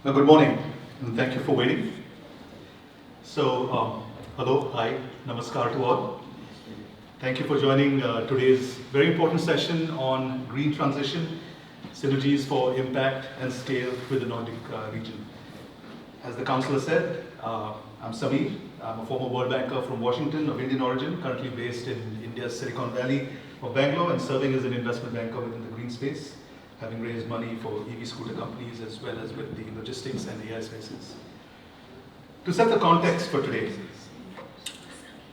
Good morning, and thank you for waiting. Hello, hi, namaskar to all. Thank you for joining today's very important session on green transition, synergies for impact and scale with the Nordic region. As the councillor said, I'm Sameer. I'm a former World Banker from Washington of Indian origin, currently based in India's Silicon Valley of Bangalore and serving as an investment banker within the green space, having raised money for EV scooter companies as well as with the logistics and AI spaces. To set the context for today,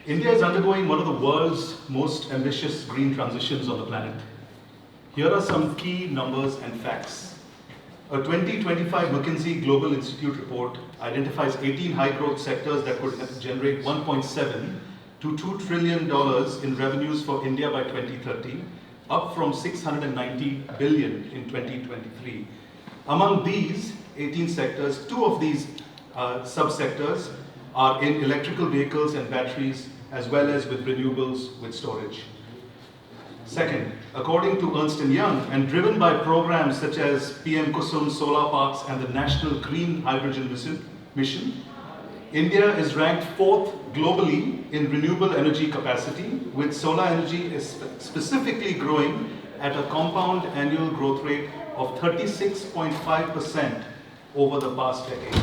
India is undergoing one of the world's most ambitious green transitions on the planet. Here are some key numbers and facts. A 2025 McKinsey Global Institute report identifies 18 high-growth sectors that could generate $1.7 to $2 trillion in revenues for India by 2030, up from $690 billion in 2023. Among these 18 sectors, two of these subsectors are in electrical vehicles and batteries, as well as with renewables with storage. Second, according to Ernst & Young, and driven by programs such as PM Kusum solar parks and the National Green Hydrogen Mission, India is ranked 4th globally in renewable energy capacity, with solar energy specifically growing at a compound annual growth rate of 36.5% over the past decade.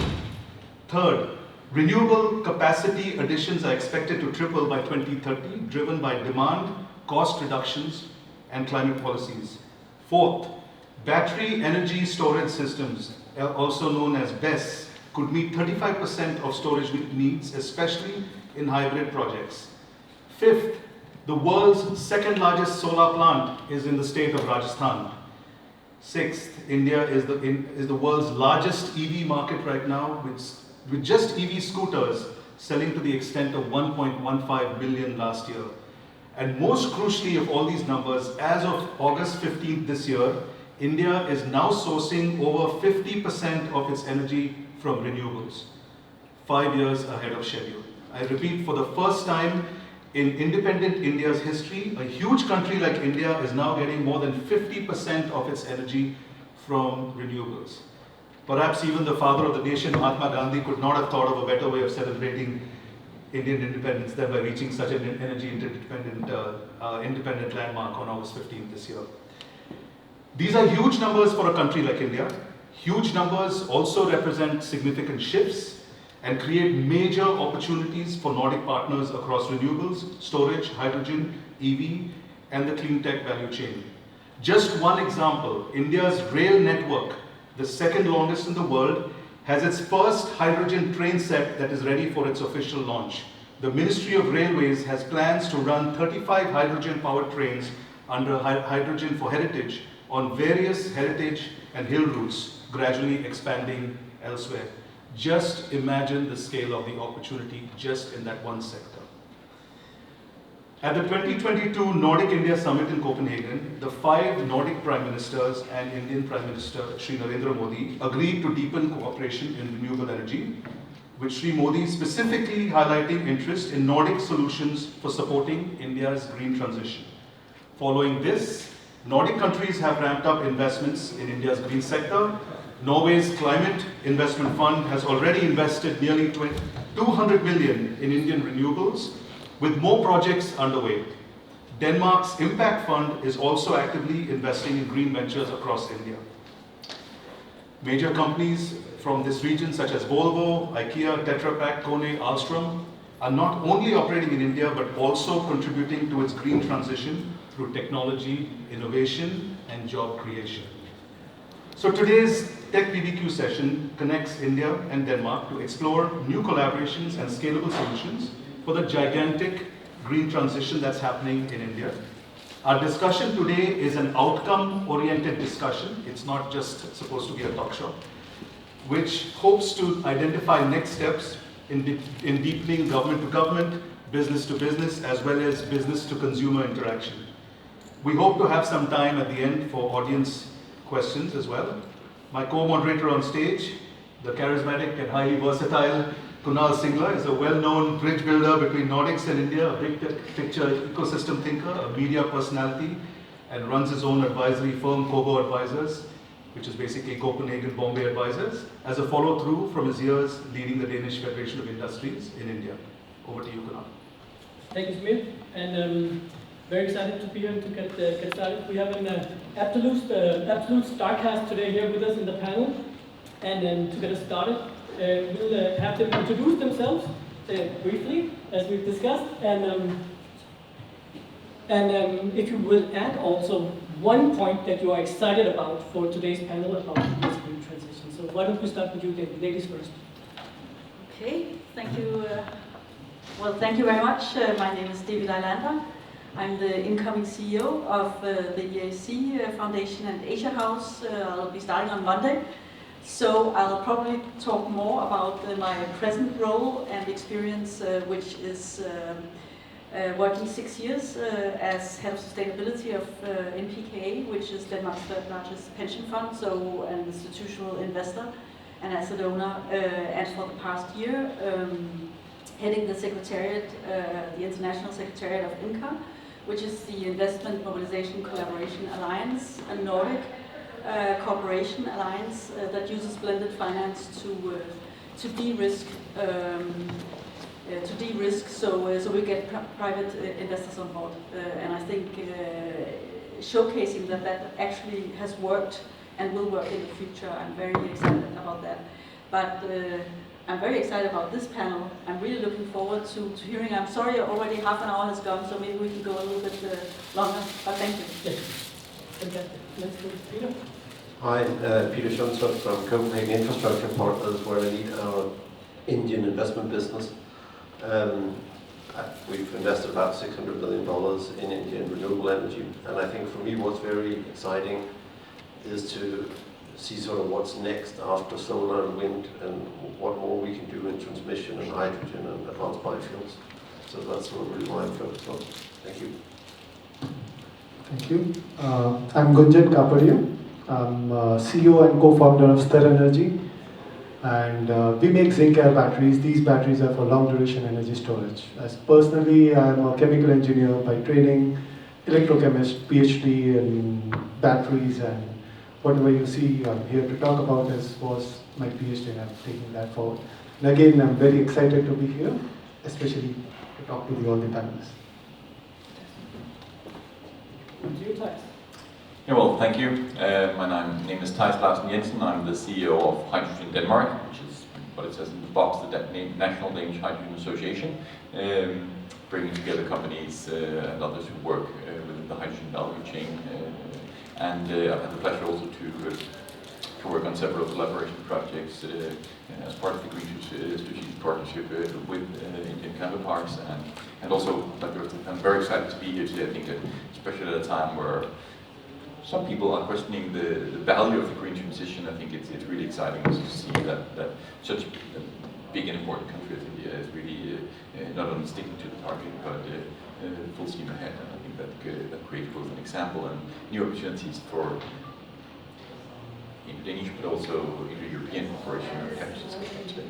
Third, renewable capacity additions are expected to triple by 2030, driven by demand, cost reductions, and climate policies. Fourth, battery energy storage systems, also known as BESS, could meet 35% of storage needs, especially in hybrid projects. Fifth, the world's second largest solar plant is in the state of Rajasthan. Sixth, India is the world's largest EV market right now, with just EV scooters selling to the extent of 1.15 million last year. And most crucially of all these numbers, as of August 15th this year, India is now sourcing over 50% of its energy from renewables, 5 years ahead of schedule. I repeat, for the first time in independent India's history, a huge country like India is now getting more than 50% of its energy from renewables. Perhaps even the father of the nation, Mahatma Gandhi, could not have thought of a better way of celebrating Indian independence than by reaching such an energy independent landmark on August 15th this year. These are huge numbers for a country like India. Huge numbers also represent significant shifts and create major opportunities for Nordic partners across renewables, storage, hydrogen, EV, and the clean tech value chain. Just one example, India's rail network, the second longest in the world, has its first hydrogen train set that is ready for its official launch. The Ministry of Railways has plans to run 35 hydrogen-powered trains under Hydrogen for Heritage on various heritage and hill routes, gradually expanding elsewhere. Just imagine the scale of the opportunity just in that one sector. At the 2022 Nordic India Summit in Copenhagen, the 5 Nordic Prime Ministers and Indian Prime Minister Shri Narendra Modi agreed to deepen cooperation in renewable energy, with Shri Modi specifically highlighting interest in Nordic solutions for supporting India's green transition. Following this, Nordic countries have ramped up investments in India's green sector. Norway's Climate Investment Fund has already invested nearly 200 million in Indian renewables, with more projects underway. Denmark's Impact Fund is also actively investing in green ventures across India. Major companies from this region such as Volvo, IKEA, Tetra Pak, Kone, Alstom are not only operating in India but also contributing to its green transition through technology, innovation, and job creation. So today's Tech BBQ session connects India and Denmark to explore new collaborations and scalable solutions for the gigantic green transition that's happening in India. Our discussion today is an outcome-oriented discussion. It's not just supposed to be a talk show, which hopes to identify next steps in deepening government-to-government, business-to-business, as well as business-to-consumer interaction. We hope to have some time at the end for audience questions as well. My co-moderator on stage, the charismatic and highly versatile Kunal Singla, is a well-known bridge builder between Nordics and India, a big picture ecosystem thinker, a media personality, and runs his own advisory firm, Kobo Advisors. which is basically Copenhagen Bombay Advisors, as a follow-through from his years leading the Danish Federation of Industries in India. Over to you, Kunal. Thank you, Smith, and very excited to be here and to get started. We have an absolute star cast today here with us in the panel, and to get us started, we'll have them introduce themselves briefly, as we've discussed, and if you will add also one point that you are excited about for today's panel about this green transition. So why don't we start with you, David? Ladies first. Okay, thank you. Well, thank you very much. My name is David Eilander. I'm the incoming CEO of the EAC Foundation and Asia House. I'll be starting on Monday. So I'll probably talk more about my present role and experience, which is working 6 years as head of sustainability of NPKA, which is Denmark's third largest pension fund, so an institutional investor and asset owner, and for the past year heading the secretariat, the International Secretariat of INCA, which is the Investment Mobilization Collaboration Alliance, a Nordic cooperation alliance that uses blended finance to de-risk. So we get private investors on board, and I think showcasing that actually has worked and will work in the future. I'm very excited about that. But I'm very excited about this panel. I'm really looking forward to hearing. I'm sorry already half an hour has gone, so maybe we can go a little bit longer, but thank you. Yes. Fantastic. Let's go to Peter. Hi, Peter Schunsson from Copenhagen Infrastructure Partners, where I lead our Indian investment business. We've invested about $600 million in India in renewable energy, and I think for me what's very exciting is to see sort of what's next after solar and wind, and what more we can do in transmission and hydrogen and advanced biofuels. So that's sort of really why I'm focused on. Thank you. Thank you. I'm Gunjan Kapadia. I'm CEO and co-founder of Star Energy, and we make zinc air batteries. These batteries are for long duration energy storage. As personally, I'm a chemical engineer by training, electrochemist, PhD in batteries, and whatever you see I'm here to talk about was my PhD, and I'm taking that forward. And again, I'm very excited to be here, especially to talk to all the panelists. To you, Thijs. Yeah, well, thank you. My name is Thijs Larsen Jensen. I'm the CEO of Hydrogen Denmark, which is what it says in the box, the National Danish Hydrogen Association, bringing together companies and others who work within the hydrogen value chain. And I've had the pleasure also to work on several collaboration projects as part of the Green Strategic Partnership with Indian counterparts. And also, I'm very excited to be here today. I think especially at a time where some people are questioning the value of the green transition. I think it's really exciting to see that such a big and important country as India is really not only sticking to the target, but full steam ahead. And I think that creates both an example and new opportunities for Danish, but also European cooperation and capitals today.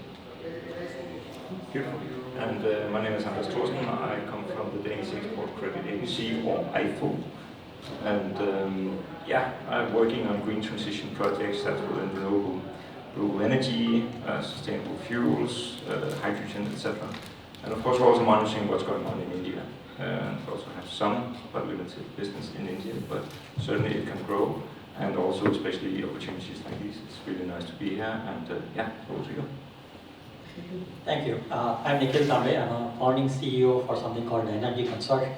Beautiful. And my name is Anders Thorsen. I come from the Danish Export Credit Agency, or IFO. And I'm working on green transition projects that will involve renewable energy, sustainable fuels, hydrogen, etc. And of course, we're also monitoring what's going on in India. And we also have some, but limited business in India, but certainly it can grow. And also, especially opportunities like these. It's really nice to be here. And over to you. Thank you. I'm Nikhil Tambe. I'm a founding CEO for something called the Energy Consortium.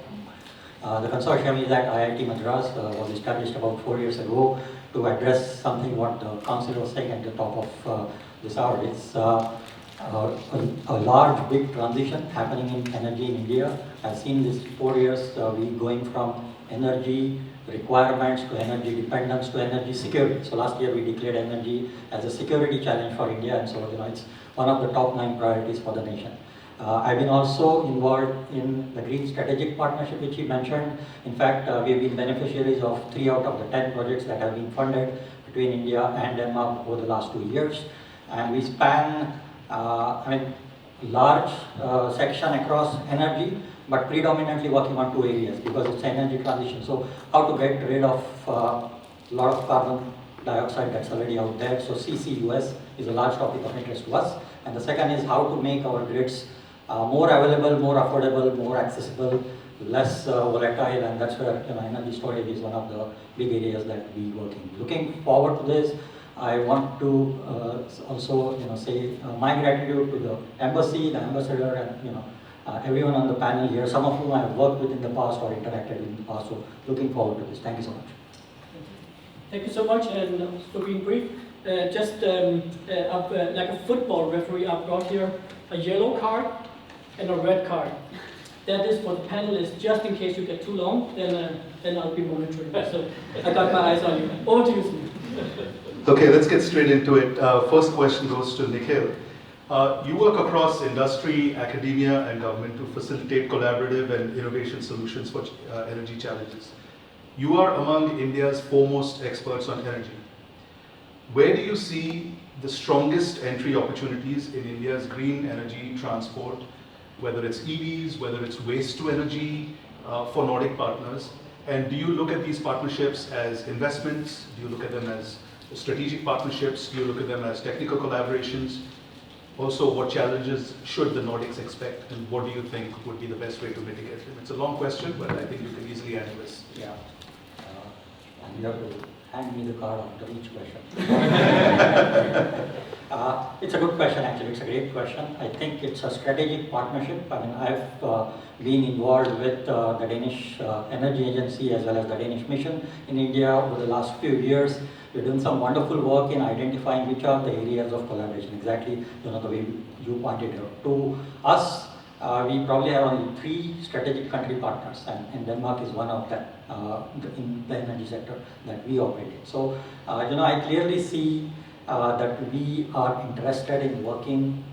The consortium is at IIT Madras, was established about 4 years ago to address something what the council was saying at the top of this hour. It's a large, big transition happening in energy in India. I've seen this 4 years, we going from energy requirements to energy dependence to energy security. So last year we declared energy as a security challenge for India, and so it's one of the top 9 priorities for the nation. I've been also involved in the Green Strategic Partnership, which he mentioned. In fact, we've been beneficiaries of 3 out of the 10 projects that have been funded between India and Denmark over the last 2 years. And we span, large section across energy, but predominantly working on 2 areas because it's energy transition. So how to get rid of a lot of carbon dioxide that's already out there. So CCUS is a large topic of interest to us. And the second is how to make our grids more available, more affordable, more accessible, less volatile, and that's where energy storage is one of the big areas that we work in. Looking forward to this, I want to also say my gratitude to the embassy, the ambassador, and everyone on the panel here, some of whom I have worked with in the past or interacted with in the past. So looking forward to this. Thank you so much. Thank you so much, and for being brief. Just like a football referee, I've brought here a yellow card and a red card. That is for the panelists, just in case you get too long, then I'll be monitoring. So I got my eyes on you. Over to you, Smith. Okay, let's get straight into it. First question goes to Nikhil. You work across industry, academia, and government to facilitate collaborative and innovation solutions for energy challenges. You are among India's foremost experts on energy. Where do you see the strongest entry opportunities in India's green energy transport, whether it's EVs, whether it's waste to energy for Nordic partners? And do you look at these partnerships as investments? Do you look at them as strategic partnerships? Do you look at them as technical collaborations? Also, what challenges should the Nordics expect, and what do you think would be the best way to mitigate them? It's a long question, but I think you can easily answer this. Yeah. And you have to hand me the card after each question. It's a good question, actually. It's a great question. I think it's a strategic partnership. I mean, I've been involved with the Danish Energy Agency as well as the Danish Mission in India over the last few years. We've done some wonderful work in identifying which are the areas of collaboration, exactly the way you pointed out. To us, we probably have only 3 strategic country partners, and Denmark is one of them in the energy sector that we operate in. So, I clearly see that we are interested in working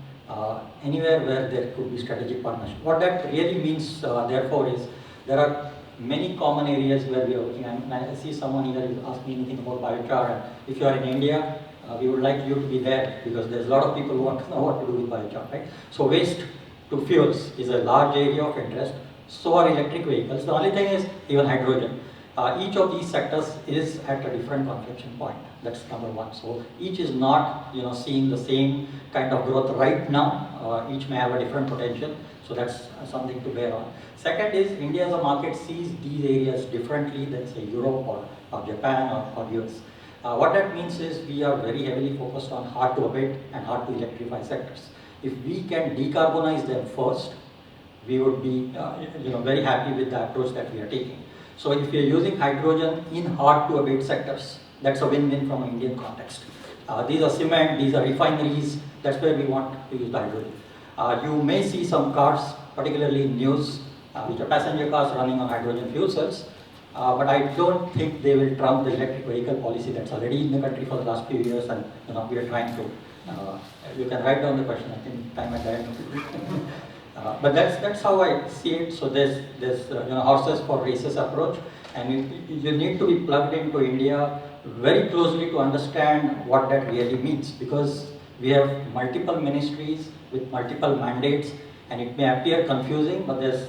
anywhere where there could be strategic partnership. What that really means, therefore, is there are many common areas where we are working. And I see someone here who asked me anything about biochar. And if you are in India, we would like you to be there because there's a lot of people who want to know what to do with biochar, right? So waste to fuels is a large area of interest. So are electric vehicles. The only thing is even hydrogen. Each of these sectors is at a different confliction point. That's number one. So each is not, seeing the same kind of growth right now. Each may have a different potential. So that's something to bear on. Second is India as a market sees these areas differently than say Europe or Japan or US. What that means is we are very heavily focused on hard to abate and hard to electrify sectors. If we can decarbonize them first, we would be very happy with the approach that we are taking. So if we are using hydrogen in hard to abate sectors, that's a win-win from an Indian context. These are cement, these are refineries, that's where we want to use the hydrogen. You may see some cars, particularly in news, which are passenger cars running on hydrogen fuel cells, but I don't think they will trump the electric vehicle policy that's already in the country for the last few years, and we are trying to. You can write down the question. I think time at the end. But that's how I see it. So there's horses for races approach, and you need to be plugged into India very closely to understand what that really means, because we have multiple ministries with multiple mandates, and it may appear confusing, but there's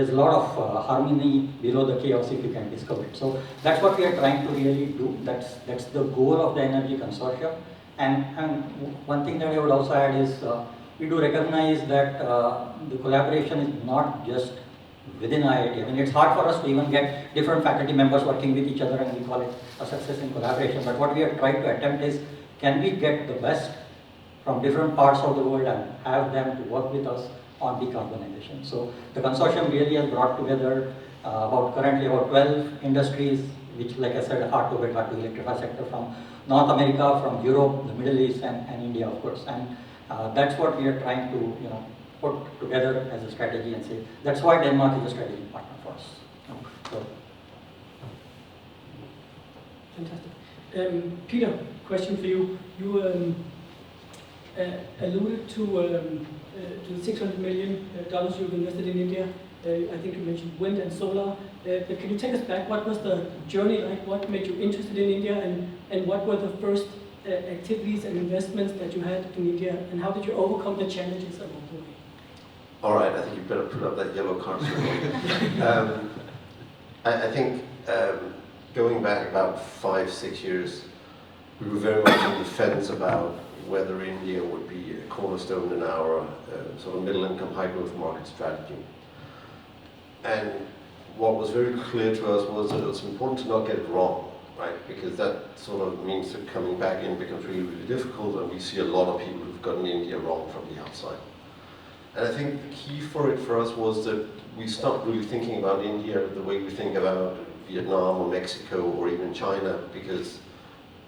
a lot of harmony below the chaos if you can discover it. So that's what we are trying to really do. That's the goal of the Energy Consortium. And one thing that I would also add is we do recognize that the collaboration is not just within IIT. I mean, it's hard for us to even get different faculty members working with each other, and we call it a success in collaboration. But what we are trying to attempt is, can we get the best from different parts of the world and have them to work with us on decarbonization. So the consortium really has brought together currently about 12 industries, which, like I said, hard to abate, hard to electrify sector from North America, from Europe, the Middle East, and India, of course. And that's what we are trying to put together as a strategy and say, that's why Denmark is a strategic partner for us. So. Fantastic. Peter, question for you. You alluded to the $600 million you've invested in India. I think you mentioned wind and solar. But can you take us back? What was the journey like? What made you interested in India? And what were the first activities and investments that you had in India? And how did you overcome the challenges along the way? All right, I think you better put up that yellow card. I think going back about 5-6 years, we were very much on the fence about whether India would be a cornerstone in our sort of middle-income, high-growth market strategy. And what was very clear to us was that it was important to not get it wrong, right? Because that sort of means that coming back in becomes really, really difficult, and we see a lot of people who've gotten India wrong from the outside. And I think the key for it for us was that we stopped really thinking about India the way we think about Vietnam or Mexico or even China, because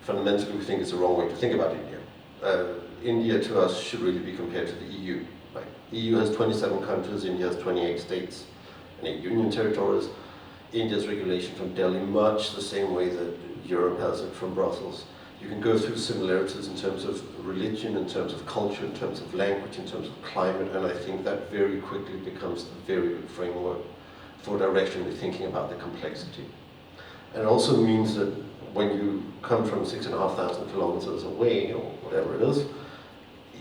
fundamentally we think it's the wrong way to think about India. India to us should really be compared to the EU. Right? The EU has 27 countries, India has 28 states and 8 union territories. India's regulation from Delhi much the same way that Europe has it from Brussels. You can go through similarities in terms of religion, in terms of culture, in terms of language, in terms of climate, and I think that very quickly becomes a very good framework for directionally thinking about the complexity. And it also means that when you come from 6,500 kilometers away, or whatever it is,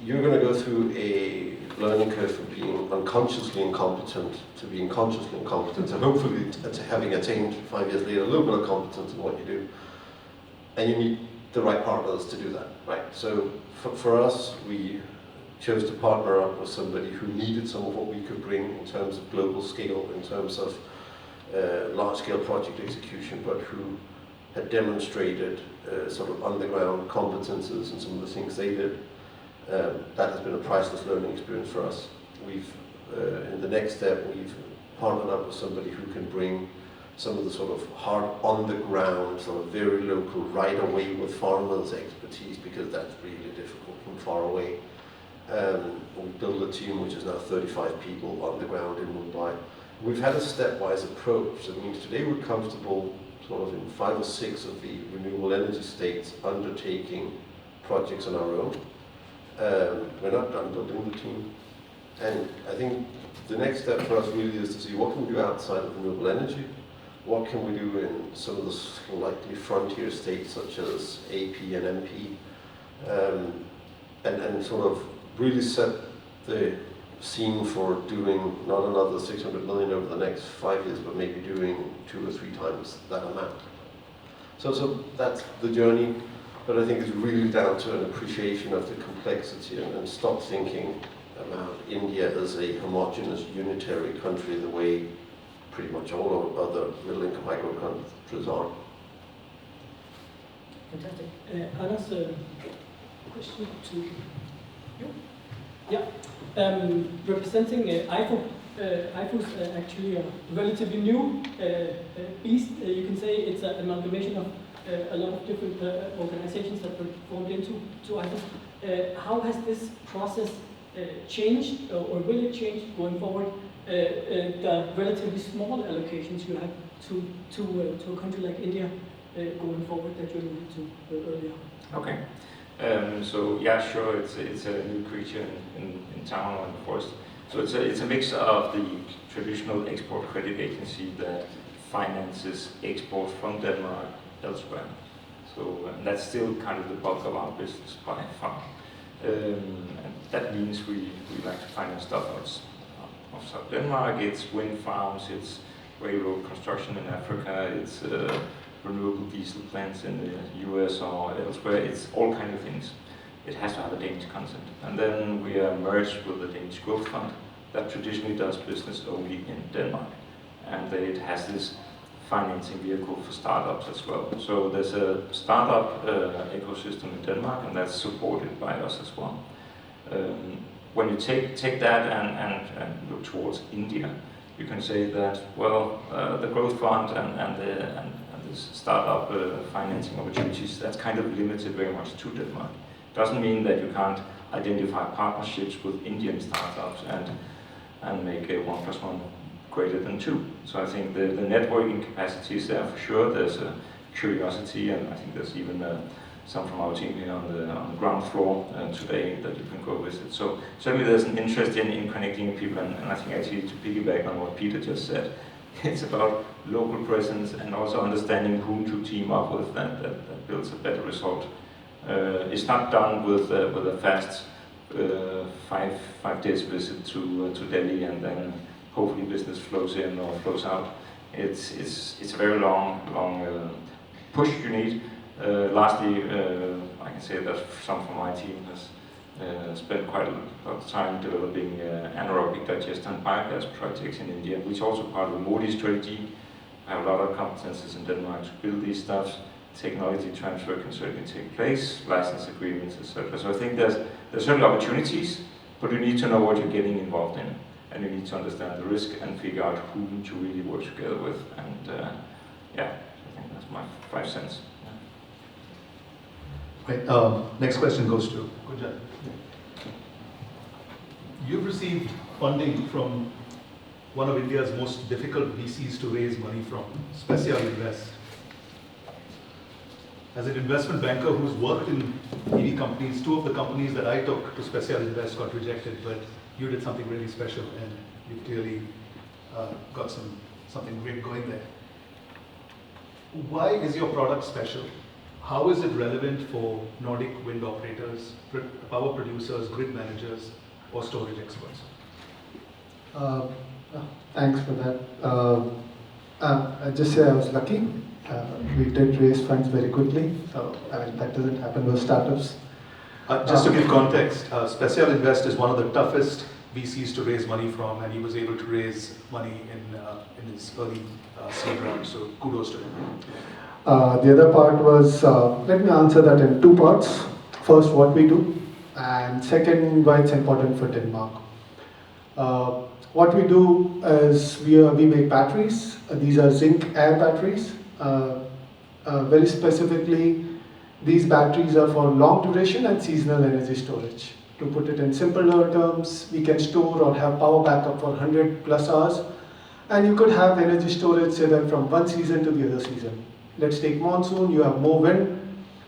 you're going to go through a learning curve from being unconsciously incompetent to being consciously incompetent, and hopefully to having attained 5 years later a little bit of competence in what you do. And you need the right partners to do that, right? So for us, we chose to partner up with somebody who needed some of what we could bring in terms of global scale, in terms of large-scale project execution, but who had demonstrated sort of on-the-ground competences in some of the things they did. That has been a priceless learning experience for us. We've, in the next step, we've partnered up with somebody who can bring some of the sort of hard on-the-ground, sort of very local, right away with farmers expertise, because that's really difficult from far away. We built a team which is now 35 people on the ground in Mumbai. We've had a stepwise approach. That means today we're comfortable sort of in 5 or 6 of the renewable energy states undertaking projects on our own. We're not done building the team. And I think the next step for us really is to see what can we do outside of renewable energy, what can we do in some of the slightly frontier states such as AP and MP, and sort of really set the scene for doing not another 600 million over the next 5 years, but maybe doing 2 or 3 times that amount. So that's the journey, but I think it's really down to an appreciation of the complexity and stop thinking about India as a homogeneous, unitary country the way pretty much all of other middle-income micro countries are. Fantastic. Anders, question to you? Yeah. Representing IFO. IFO is actually a relatively new beast. You can say it's an amalgamation of a lot of different organizations that were formed into IFO. How has this process changed, or will it change going forward? The relatively small allocations you have to a country like India going forward that you alluded to earlier. Okay. So yeah, sure, it's a new creature in town and of course. So it's a mix of the traditional export credit agency that finances export from Denmark elsewhere. So that's still kind of the bulk of our business by far. And that means we like to finance stuff outside Denmark. It's wind farms, it's railroad construction in Africa, it's renewable diesel plants in the US or elsewhere. It's all kinds of things. It has to have a Danish content. And then we are merged with the Danish Growth Fund that traditionally does business only in Denmark. And it has this financing vehicle for startups as well. So there's a startup ecosystem in Denmark, and that's supported by us as well. When you take that and look towards India, you can say that, well, the Growth Fund and this startup financing opportunities, that's kind of limited very much to Denmark. Doesn't mean that you can't identify partnerships with Indian startups and make a 1 + 1 greater than 2. So I think the networking capacity is there for sure. There's a curiosity, and I think there's even some from our team here on the ground floor today that you can go visit. So certainly there's an interest in connecting people, and I think actually to piggyback on what Peter just said, it's about local presence and also understanding whom to team up with that builds a better result. It's not done with a fast 5 days visit to Delhi and then hopefully business flows in or flows out. It's a very long push you need. Lastly, I can say that some from my team has spent quite a lot of time developing anaerobic digestion biogas projects in India, which is also part of the Modi strategy. I have a lot of competences in Denmark to build these stuff. Technology transfer can certainly take place, license agreements, etc. So I think there's certainly opportunities, but you need to know what you're getting involved in, and you need to understand the risk and figure out whom to really work together with. And yeah, I think that's my 5 cents. Right, next question goes to Gunjan. You've received funding from one of India's most difficult VCs to raise money from, Special Invest. As an investment banker who's worked in EV companies, 2 of the companies that I took to Special Invest got rejected, but you did something really special and you clearly got something great going there. Why is your product special? How is it relevant for Nordic wind operators, power producers, grid managers, or storage experts? Thanks for that. I just say I was lucky. We did raise funds very quickly, so I mean, that doesn't happen with startups. Just to give context, Special Invest is one of the toughest VCs to raise money from, and he was able to raise money in his early seed round, so kudos to him. The other part was, let me answer that in 2 parts. First, what we do, and second, why it's important for Denmark. What we do is we make batteries. These are zinc air batteries. Very specifically, these batteries are for long duration and seasonal energy storage. To put it in simpler terms, we can store or have power backup for 100 plus hours, and you could have energy storage, say that from one season to the other season. Let's take monsoon, you have more wind,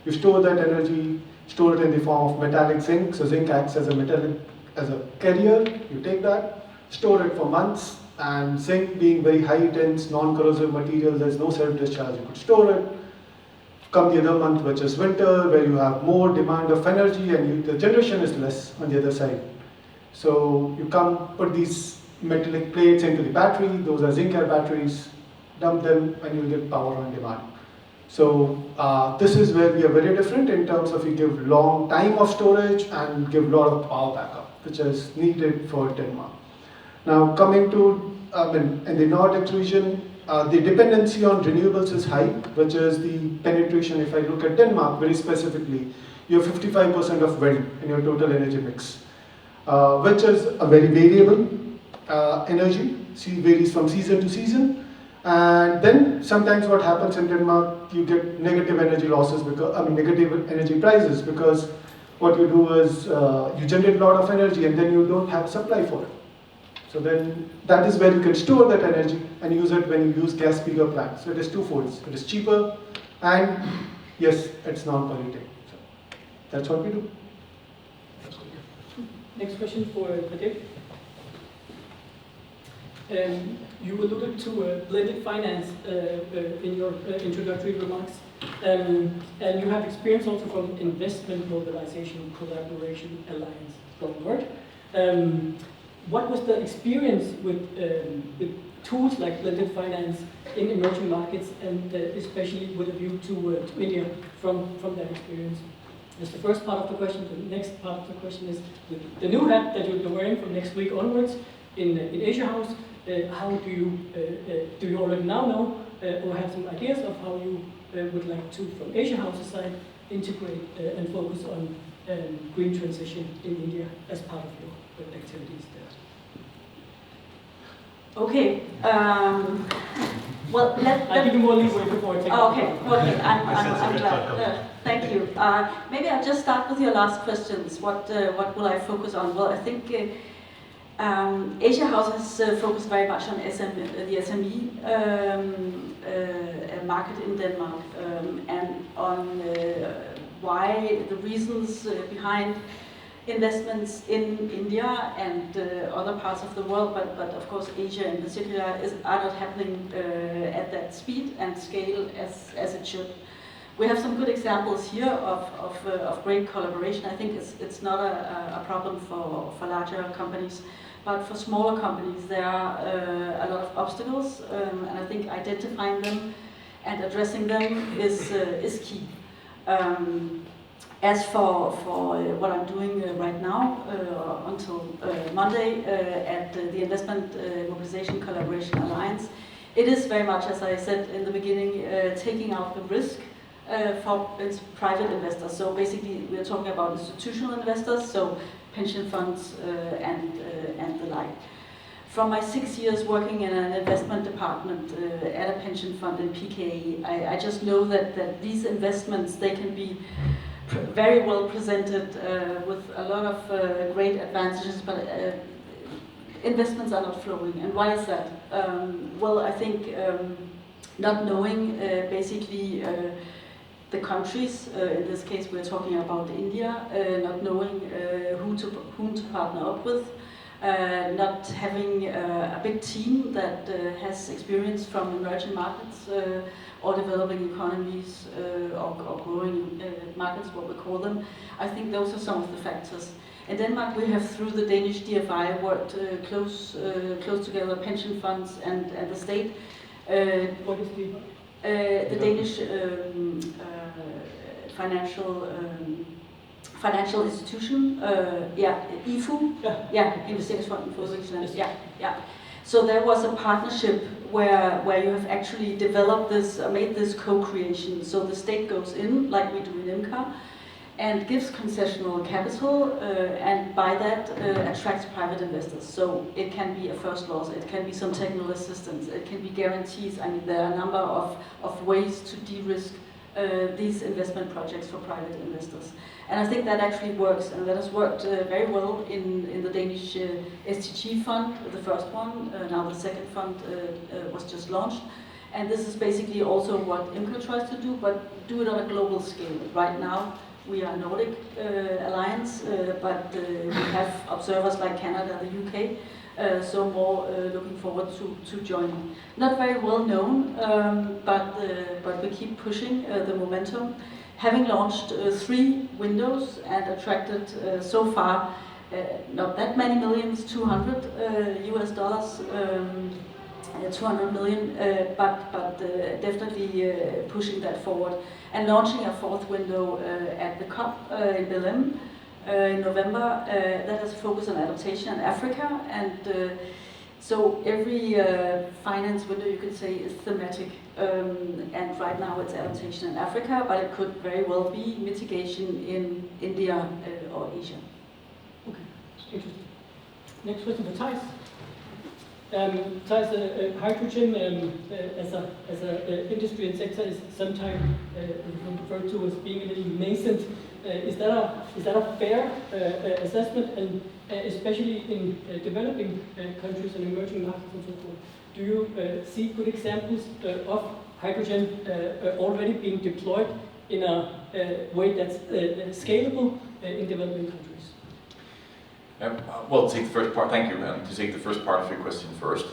you store that energy, store it in the form of metallic zinc. So zinc acts as a carrier. You take that, store it for months, and zinc being very high dense, non-corrosive material, there's no self-discharge. You could store it. Come the other month, which is winter, where you have more demand of energy and the generation is less on the other side. So you come, put these metallic plates into the battery, those are zinc air batteries, dump them, and you get power on demand. So this is where we are very different in terms of we give long time of storage and give a lot of power backup, which is needed for Denmark. Now coming to, in the Nordic region, the dependency on renewables is high, which is the penetration. If I look at Denmark very specifically, you have 55% of wind in your total energy mix, which is a very variable energy, varies from season to season. And then sometimes what happens in Denmark, you get negative energy losses, because negative energy prices, because what you do is you generate a lot of energy and then you don't have supply for it. So then that is where you can store that energy and use it when you use gas peaker plants. So it is twofold. It is cheaper and yes, it's non-polluting. So that's what we do. Next question for Pradeep. You alluded to blended finance in your introductory remarks, and you have experience also from investment mobilization, collaboration, alliance, long word. What was the experience with tools like blended finance in emerging markets, and especially with a view to India from that experience? That's the first part of the question. The next part of the question is, with the new hat that you're wearing from next week onwards in Asia House, how do you already now know or have some ideas of how you would like to, from Asia House's side, integrate and focus on green transition in India as part of your activities there? Okay. Well, I'll give you more leeway before I take okay. I'm glad. Thank you. Maybe I'll just start with your last questions. What will I focus on? Well, I think Asia House has focused very much on the SME market in Denmark, and on why the reasons behind investments in India and other parts of the world, but of course Asia in particular, are not happening at that speed and scale as it should. We have some good examples here of great collaboration. I think it's not a problem for larger companies, but for smaller companies there are a lot of obstacles, and I think identifying them and addressing them is key. As for what I'm doing right now, until Monday at the Investment Mobilization Collaboration Alliance, it is very much, as I said in the beginning, taking out the risk for its private investors. So basically, we're talking about institutional investors, so pension funds and the like. From my 6 years working in an investment department at a pension fund in PKE, I just know that these investments, they can be very well presented with a lot of great advantages, but investments are not flowing. And why is that? Well, I think not knowing basically the countries, in this case we're talking about India, not knowing whom to partner up with, not having a big team that has experience from emerging markets or developing economies or growing markets, what we call them. I think those are some of the factors. In Denmark, we have, through the Danish DFI, worked close together, pension funds and the state. What is the Danish financial institution, IFU, Investeringsfonden for Udviklingsland. Yeah. So there was a partnership where you have actually developed this, made this co-creation. So the state goes in, like we do in IMCA, and gives concessional capital, and by that attracts private investors. So it can be a first loss, it can be some technical assistance, it can be guarantees. I mean, there are a number of ways to de-risk these investment projects for private investors. And I think that actually works, and that has worked very well in the Danish STG fund, the first one. Now the second fund was just launched. And this is basically also what IMCA tries to do, but do it on a global scale. Right now, we are Nordic Alliance, but we have observers like Canada and the UK, so more looking forward to joining. Not very well known, but we keep pushing the momentum. Having launched 3 windows and attracted so far not that many millions, $200 US, 200 million, but definitely pushing that forward. And launching a 4th window at the COP in Belém in November that has a focus on adaptation in Africa. And so every finance window, you could say, is thematic. And right now it's adaptation in Africa, but it could very well be mitigation in India or Asia. Okay, interesting. Next question for Thijs. Thijs, hydrogen as a industry and sector is sometimes referred to as being a little nascent. Is that a fair assessment, and especially in developing countries and emerging markets and so forth? Do you see good examples of hydrogen already being deployed in a way that's scalable in developing countries? Well, to take the first part, thank you. To take the first part of your question first,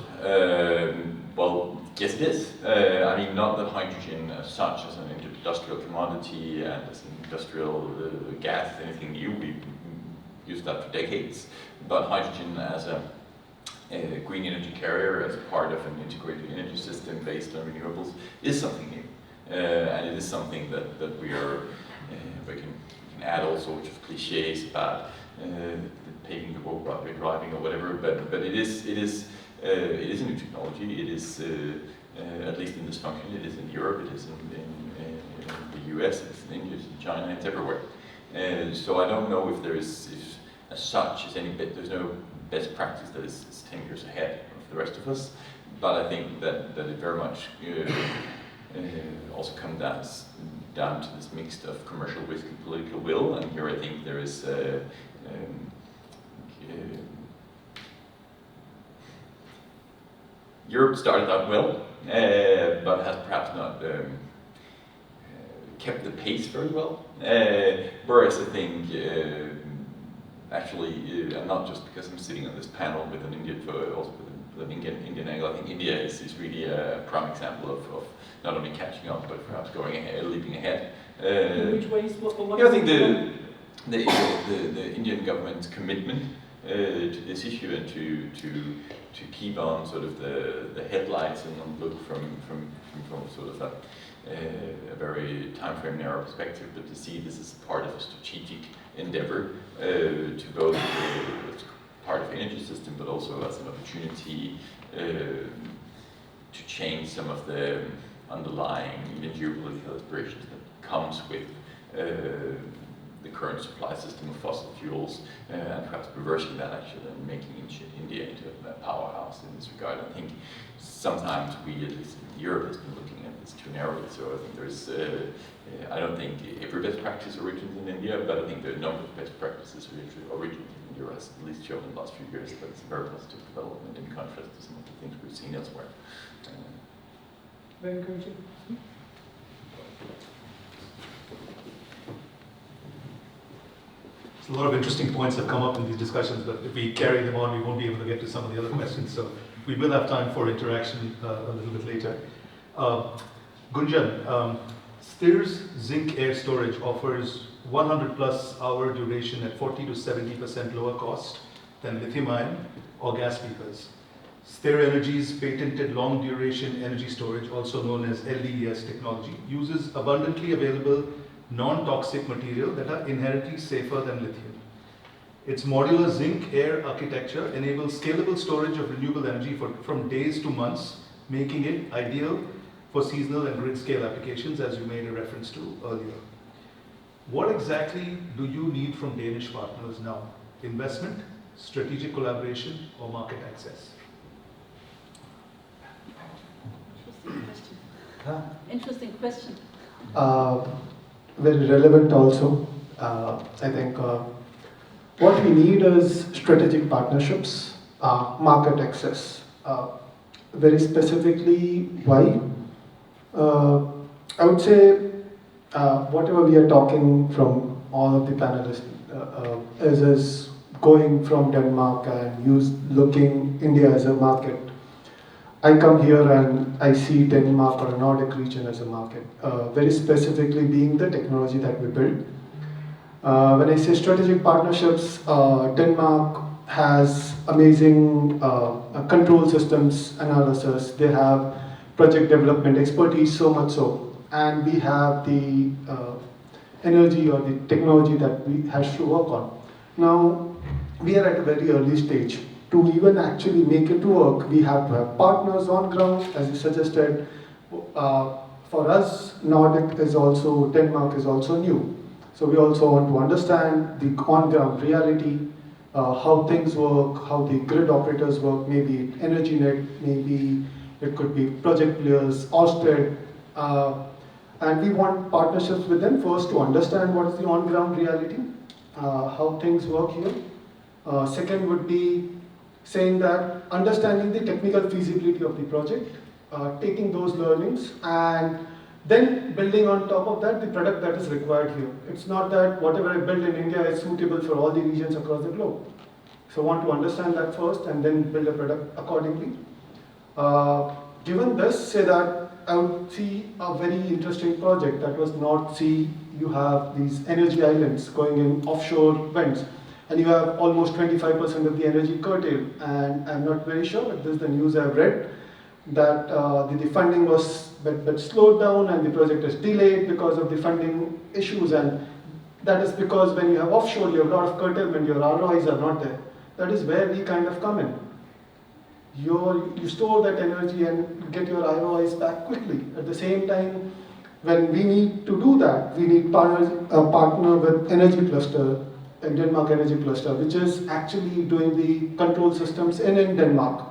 well, yes, it is. I mean, not that hydrogen as such as an industrial commodity and as an industrial gas, anything new. We've used that for decades. But hydrogen as a green energy carrier, as a part of an integrated energy system based on renewables, is something new. And it is something that we can add all sorts of cliches about paving the road while we're driving or whatever, but it is a new technology. It is at least in this function. It is in Europe. It is in the US. It's in India. It's in China. It's everywhere. So I don't know if there is as such as any bit. There's no best practice that is 10 years ahead of the rest of us. But I think that it very much also comes down to this mix of commercial risk and political will. And here I think there is. Europe started out well, but has perhaps not kept the pace very well. Whereas I think, actually, and not just because I'm sitting on this panel with an Indian, also with an Indian angle, I think India is really a prime example of not only catching up, but perhaps going ahead, leaping ahead. In which ways? What I think the Indian government's commitment to this issue and to keep on sort of the headlights and not look from sort of a very time frame narrow perspective, but to see this as part of a strategic endeavor to both as part of the energy system, but also as an opportunity to change some of the underlying even geopolitical aspirations that comes with the current supply system of fossil fuels, and perhaps reversing that actually and making India into a powerhouse in this regard. I think sometimes we, at least in Europe, has been looking at this too narrowly. So I think there's, I don't think every best practice originates in India, but I think there are a number of best practices which originate in India, as at least shown in the last few years. But it's a very positive development in contrast to some of the things we've seen elsewhere. Very encouraging. A lot of interesting points have come up in these discussions, but if we carry them on, we won't be able to get to some of the other questions. So we will have time for interaction a little bit later. Gunjan, Stir's zinc air storage offers 100 plus hour duration at 40 to 70% lower cost than lithium ion or gas peakers. Stir Energy's patented long duration energy storage, also known as LDES technology, uses abundantly available non-toxic material that are inherently safer than lithium. Its modular zinc air architecture enables scalable storage of renewable energy from days to months, making it ideal for seasonal and grid scale applications, as you made a reference to earlier. What exactly do you need from Danish partners now? Investment, strategic collaboration, or market access? Interesting question. Very relevant also. I think what we need is strategic partnerships, market access. Very specifically, why? I would say whatever we are talking from all of the panelists is going from Denmark and looking India as a market. I come here and I see Denmark or a Nordic region as a market, very specifically being the technology that we build. When I say strategic partnerships, Denmark has amazing control systems analysis. They have project development expertise, so much so. And we have the energy or the technology that we have to work on. Now, we are at a very early stage. To even actually make it work, we have to have partners on ground, as you suggested. For us, Nordic is also, Denmark is also new. So we also want to understand the on-ground reality, how things work, how the grid operators work, maybe EnergyNet, maybe it could be project players, Ørsted, and we want partnerships with them first to understand what is the on-ground reality, how things work here. Second would be saying that understanding the technical feasibility of the project, taking those learnings, and then building on top of that the product that is required here. It's not that whatever I build in India is suitable for all the regions across the globe. So I want to understand that first and then build a product accordingly. Given this, say that I would see a very interesting project that was North Sea. You have these energy islands going in offshore winds, and you have almost 25% of the energy curtailed. And I'm not very sure, but this is the news I've read, that the funding was but slowed down and the project is delayed because of the funding issues. And that is because when you have offshore, you have a lot of curtailment, your ROIs are not there. That is where we kind of come in. You store that energy and get your ROIs back quickly. At the same time, when we need to do that, we need a partner with Energy Cluster, and Denmark Energy Cluster, which is actually doing the control systems in Denmark.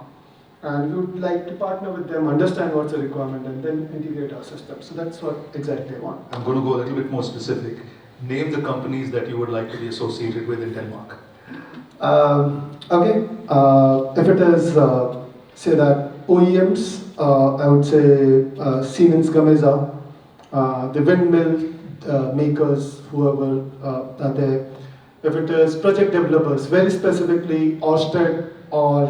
And we would like to partner with them, understand what's the requirement, and then integrate our system. So that's what exactly I want. I'm going to go a little bit more specific. Name the companies that you would like to be associated with in Denmark. Okay, if it is, say that OEMs, I would say Siemens Gamesa, the windmill makers, whoever are there. If it is project developers, very specifically Ørsted or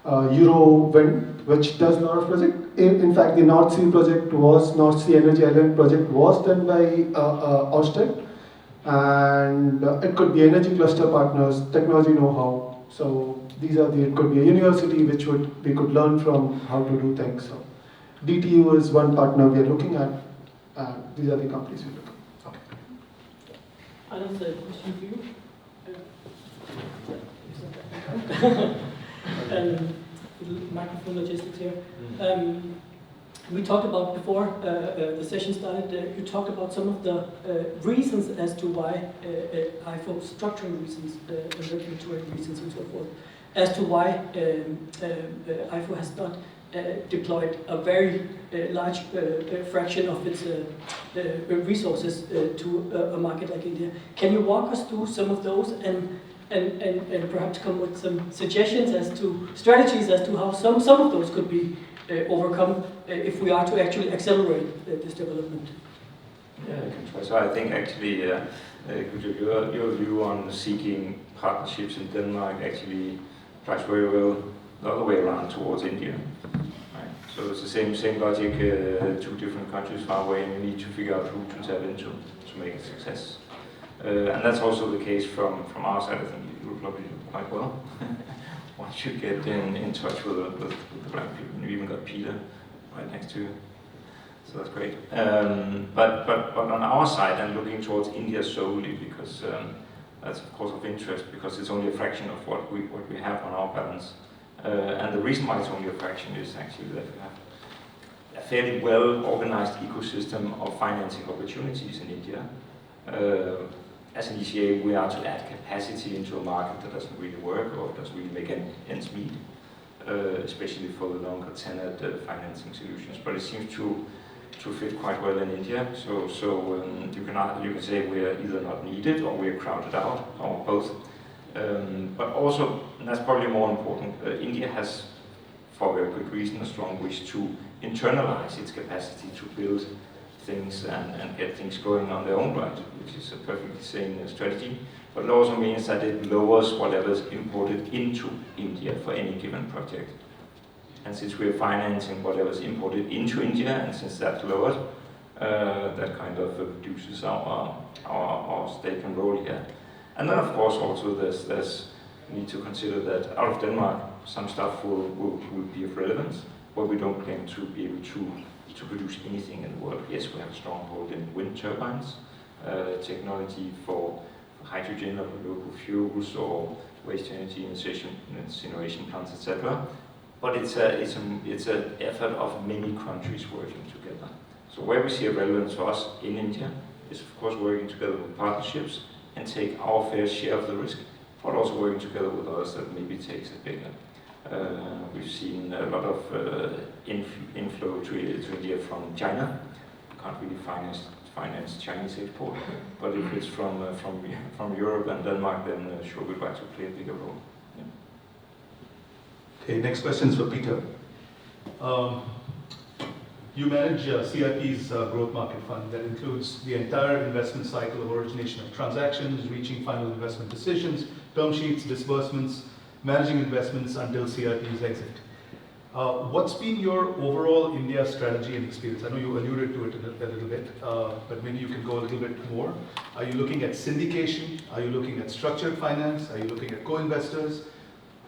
Eurowind, which does a lot of projects. In fact, the North Sea project was, North Sea Energy Island project was done by Ørsted. and it could be energy cluster partners, technology know-how. So these are it could be a university which we could learn from how to do things. So DTU is one partner we are looking at, and these are the companies we look at. Anand, a question for you. Microphone logistics here. We talked about before the session started, you talked about some of the reasons as to why IFO, structural reasons, regulatory reasons and so forth, as to why IFO has not deployed a very large fraction of its resources to a market like India. Can you walk us through some of those and perhaps come with some suggestions as to strategies as to how some of those could be overcome if we are to actually accelerate this development? Yeah, I can try. So I think actually your view on seeking partnerships in Denmark actually applies very well the other way around towards India. Right? So it's the same logic, two different countries far away, and you need to figure out who to tap into to make a success. And that's also the case from our side. I think you will probably do quite well. Once you get in touch with the right people, you even got Peter right next to you, so that's great. But on our side, I'm looking towards India solely because that's of course of interest because it's only a fraction of what we have on our balance. And the reason why it's only a fraction is actually that we have a fairly well organized ecosystem of financing opportunities in India. As an ECA, we are to add capacity into a market that doesn't really work or doesn't really make ends meet, especially for the longer tenured financing solutions. But it seems to fit quite well in India. So you can say we are either not needed or we are crowded out, or both. But also, and that's probably more important, India has, for a very good reason, a strong wish to internalize its capacity to build things and get things going on their own right, which is a perfectly sane strategy. But it also means that it lowers whatever is imported into India for any given project. And since we're financing whatever is imported into India, and since that's lowered, that kind of reduces our stake and role here. And then of course also there's need to consider that out of Denmark, some stuff will be of relevance, but we don't claim to be able to produce anything in the world. Yes, we have a stronghold in wind turbines, technology for hydrogen or renewable fuels or waste energy incineration plants, etc. But it's an effort of many countries working together. So where we see a relevance for us in India is of course working together with partnerships and take our fair share of the risk, but also working together with others that maybe takes it bigger. We've seen a lot of inflow to India from China. Can't really finance Chinese export, but if it's from Europe and Denmark, then sure we'd like to play a bigger role. Yeah. Okay, next question is for Peter. You manage CIP's growth market fund that includes the entire investment cycle of origination of transactions, reaching final investment decisions, term sheets, disbursements, managing investments until CIP's exit. What's been your overall India strategy and experience? I know you alluded to it a little bit, but maybe you can go a little bit more. Are you looking at syndication? Are you looking at structured finance? Are you looking at co-investors?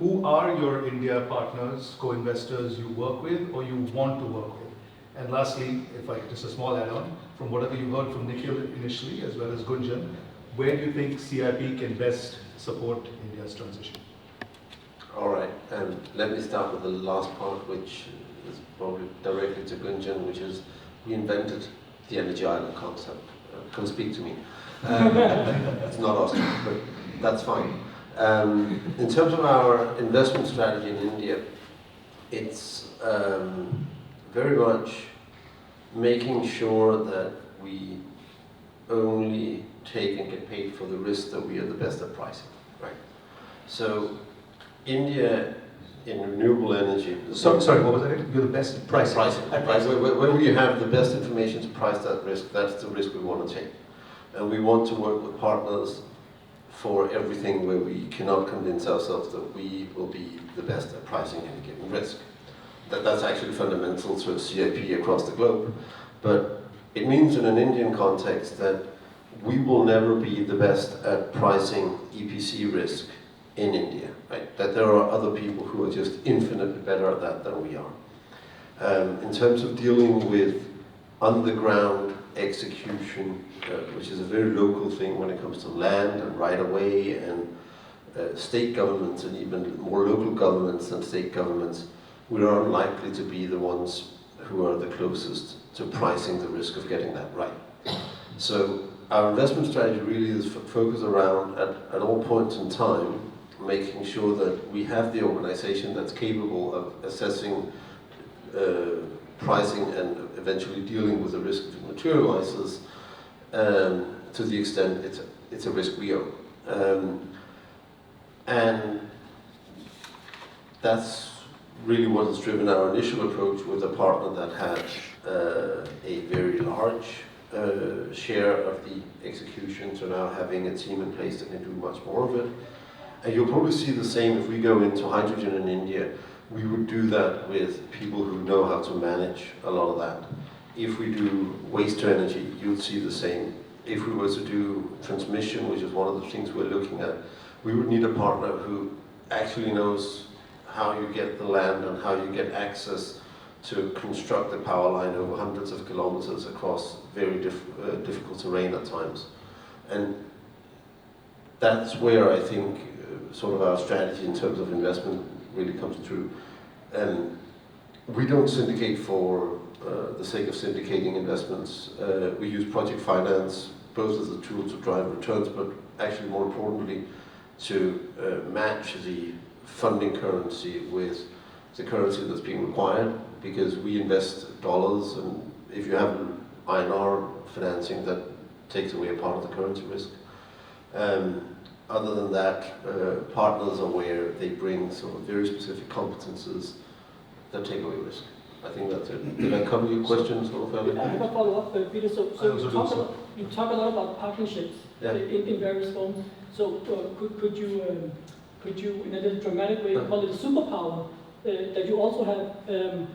Who are your India partners, co-investors you work with or you want to work with? And lastly, just a small add-on, from whatever you heard from Nikhil initially, as well as Gunjan, where do you think CIP can best support India's transition? All right, let me start with the last part, which is probably directly to Gunjan, which is we invented the energy island concept. Come speak to me. It's not Austrian, but that's fine. In terms of our investment strategy in India, it's very much making sure that we only take and get paid for the risk that we are the best at pricing, right? So India in renewable energy. Sorry, what was that? You're the best at pricing. Where you have the best information to price that risk, that's the risk we want to take. And we want to work with partners for everything where we cannot convince ourselves that we will be the best at pricing any given risk. That's actually fundamental to a CIP across the globe. But it means in an Indian context that we will never be the best at pricing EPC risk in India, right? That there are other people who are just infinitely better at that than we are. In terms of dealing with underground execution, which is a very local thing when it comes to land and right-of-way and state governments and even more local governments than state governments, we are unlikely to be the ones who are the closest to pricing the risk of getting that right. So our investment strategy really is focused around, at all points in time, making sure that we have the organization that's capable of assessing pricing and eventually dealing with the risk if it materializes, to the extent it's a risk we own. And that's really what has driven our initial approach with a partner that had a very large share of the execution, to now having a team in place that can do much more of it. And you'll probably see the same if we go into hydrogen in India. We would do that with people who know how to manage a lot of that. If we do waste to energy, you'd see the same. If we were to do transmission, which is one of the things we're looking at, we would need a partner who actually knows how you get the land and how you get access to construct the power line over hundreds of kilometers across very difficult terrain at times. And that's where I think sort of our strategy in terms of investment really comes through. And we don't syndicate for the sake of syndicating investments. We use project finance both as a tool to drive returns, but actually more importantly to match the funding currency with the currency that's being required, because we invest dollars, and if you have INR financing, that takes away a part of the currency risk. Other than that, partners are where they bring sort of very specific competences that take away risk. I think that's it. Did I cover your question sort of fairly? I have a follow-up, Peter. So you talk a lot about partnerships in various forms. So could you, in a little dramatic way, call it a superpower, that you also have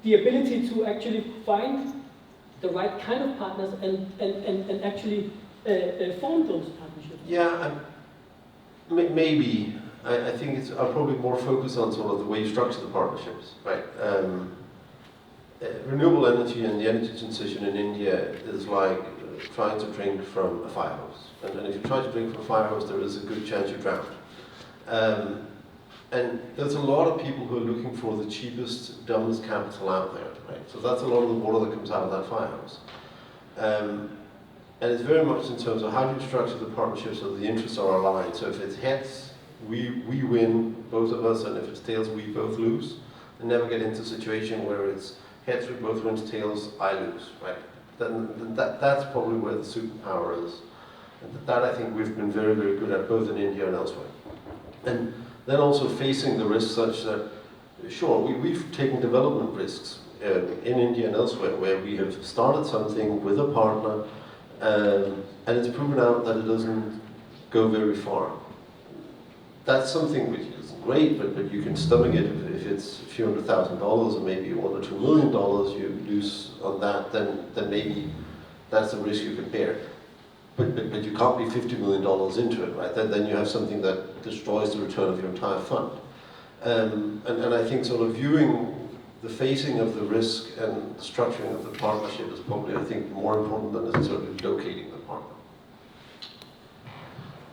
the ability to actually find the right kind of partners and actually form those partnerships? Yeah, maybe. I think I'll probably more focus on sort of the way you structure the partnerships, right? Renewable energy and the energy transition in India is like trying to drink from a fire hose. And if you try to drink from a fire hose, there is a good chance you drown. And there's a lot of people who are looking for the cheapest, dumbest capital out there, right? So that's a lot of the water that comes out of that fire hose. And it's very much in terms of how do you structure the partnership so the interests are aligned. So if it's heads, we win, both of us, and if it's tails, we both lose. And never get into a situation where it's heads, we both win, tails, I lose, right? Then that's probably where the superpower is. And that I think we've been very, very good at, both in India and elsewhere. And then also facing the risks such that, sure, we've taken development risks in India and elsewhere, where we have started something with a partner, and it's proven out that it doesn't go very far. That's something which is great, but you can stomach it if it's a few $100,000 or maybe $1 or $2 million you lose on that, then maybe that's the risk you can bear. But you can't be $50 million into it, right? Then you have something that destroys the return of your entire fund. And I think sort of viewing the facing of the risk and the structuring of the partnership is probably, I think, more important than necessarily locating the partner.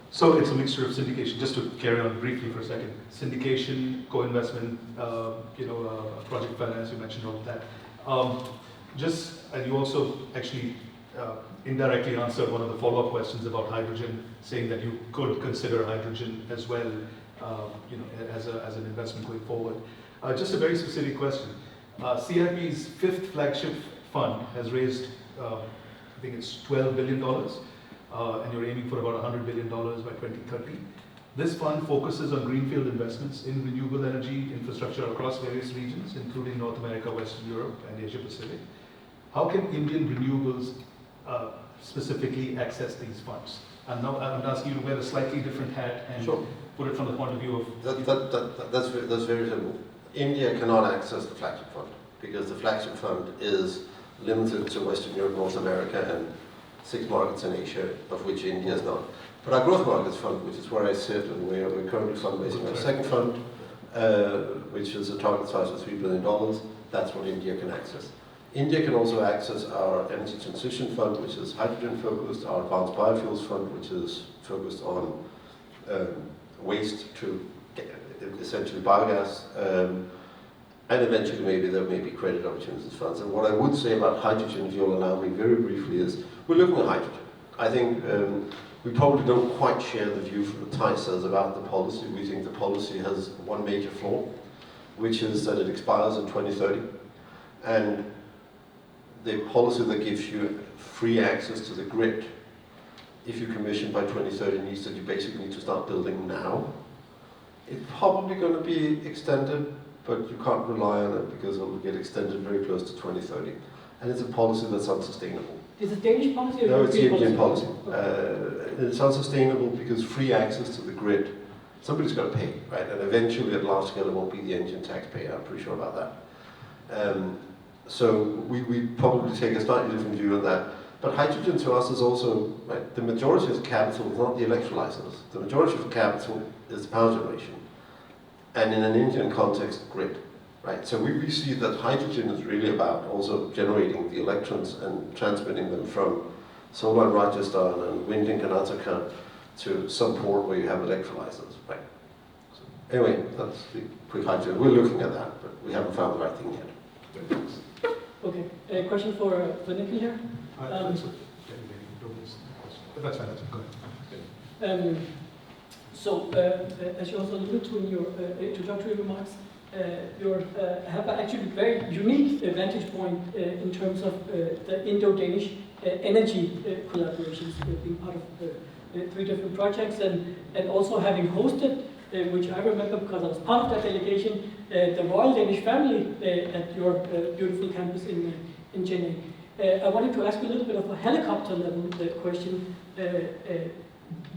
So it's a mixture of syndication. Just to carry on briefly for a second, syndication, co-investment, project finance. You mentioned all of that. And you also actually indirectly answered one of the follow-up questions about hydrogen, saying that you could consider hydrogen as well, as an investment going forward. Just a very specific question. CIP's fifth flagship fund has raised, I think it's $12 billion. And you're aiming for about $100 billion by 2030. This fund focuses on greenfield investments in renewable energy infrastructure across various regions, including North America, Western Europe, and Asia Pacific. How can Indian renewables specifically access these funds? And now I'm asking you to wear a slightly different hat and put it from the point of view of... That's very simple. India cannot access the flagship fund because the flagship fund is limited to Western Europe, North America, and 6 markets in Asia, of which India is not. But our growth markets fund, which is where I sit, and we're currently fundraising our second fund, which is a target size of $3 billion, that's what India can access. India can also access our energy transition fund, which is hydrogen focused, our advanced biofuels fund, which is focused on waste to essentially biogas, and eventually maybe there may be credit opportunities funds. And what I would say about hydrogen, if you'll allow me very briefly, is we're looking at hydrogen. I think we probably don't quite share the view from the TISAs about the policy. We think the policy has one major flaw, which is that it expires in 2030. And the policy that gives you free access to the grid, if you commission by 2030, means that you basically need to start building now. It's probably going to be extended, but you can't rely on it because it will get extended very close to 2030. And it's a policy that's unsustainable. Is it Danish policy or No, it's European Indian policy. It's unsustainable because free access to the grid, somebody's got to pay, right? And eventually, at large scale, it won't be the Indian taxpayer. I'm pretty sure about that. So we probably take a slightly different view on that. But hydrogen to us is also, right, the majority of the capital is not the electrolyzers. The majority of the capital is power generation. And in an Indian context, grid. Right? So we see that hydrogen is really about also generating the electrons and transmitting them from solar in Rajasthan and wind in Karnataka to some port where you have electrolyzers. Right? So anyway, that's the quick hydrogen. We're looking at that, but we haven't found the right thing yet. Okay, a question for Nikhil here. That's fine, that's fine, go ahead. So, as you also alluded to in your introductory remarks, you have actually very unique vantage point in terms of the Indo-Danish energy collaborations, being part of 3 different projects, and also having hosted, which I remember because I was part of that delegation, the Royal Danish family at your beautiful campus in Chennai. I wanted to ask you a little bit of a helicopter level question.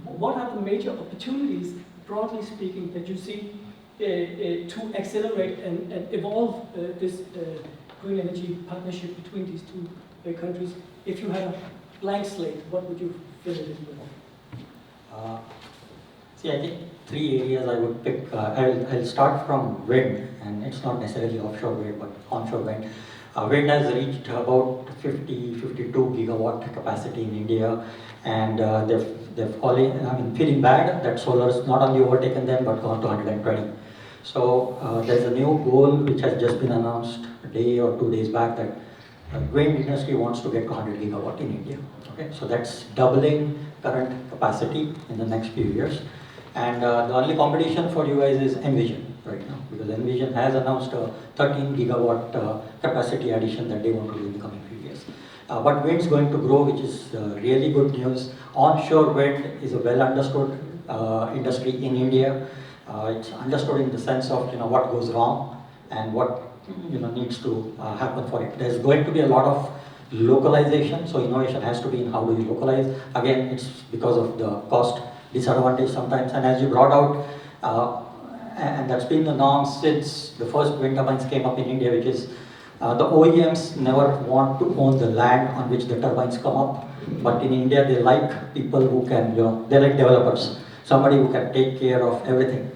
What are the major opportunities, broadly speaking, that you see to accelerate and evolve this green energy partnership between these 2 countries? If you had a blank slate, what would you fill it in with? See, I think 3 areas I would pick. I'll start from wind, and it's not necessarily offshore wind, but onshore wind. Wind has reached about 52 gigawatt capacity in India, and they're feeling bad that solar has not only overtaken them, but gone to 120. So there's a new goal which has just been announced a day or 2 days back that wind industry wants to get to 100 gigawatt in India. Okay, so that's doubling current capacity in the next few years. And the only competition for you guys is Envision right now, because Envision has announced a 13 gigawatt capacity addition that they want to do in the coming few years. But wind's going to grow, which is really good news. Onshore wind is a well understood industry in India. It's understood in the sense of what goes wrong and what needs to happen for it. There's going to be a lot of localization, so innovation has to be in how do you localize. Again, it's because of the cost disadvantage sometimes, and as you brought out, and that's been the norm since the first wind turbines came up in India, which is the OEMs never want to own the land on which the turbines come up, but in India they like people who can, they like developers, somebody who can take care of everything,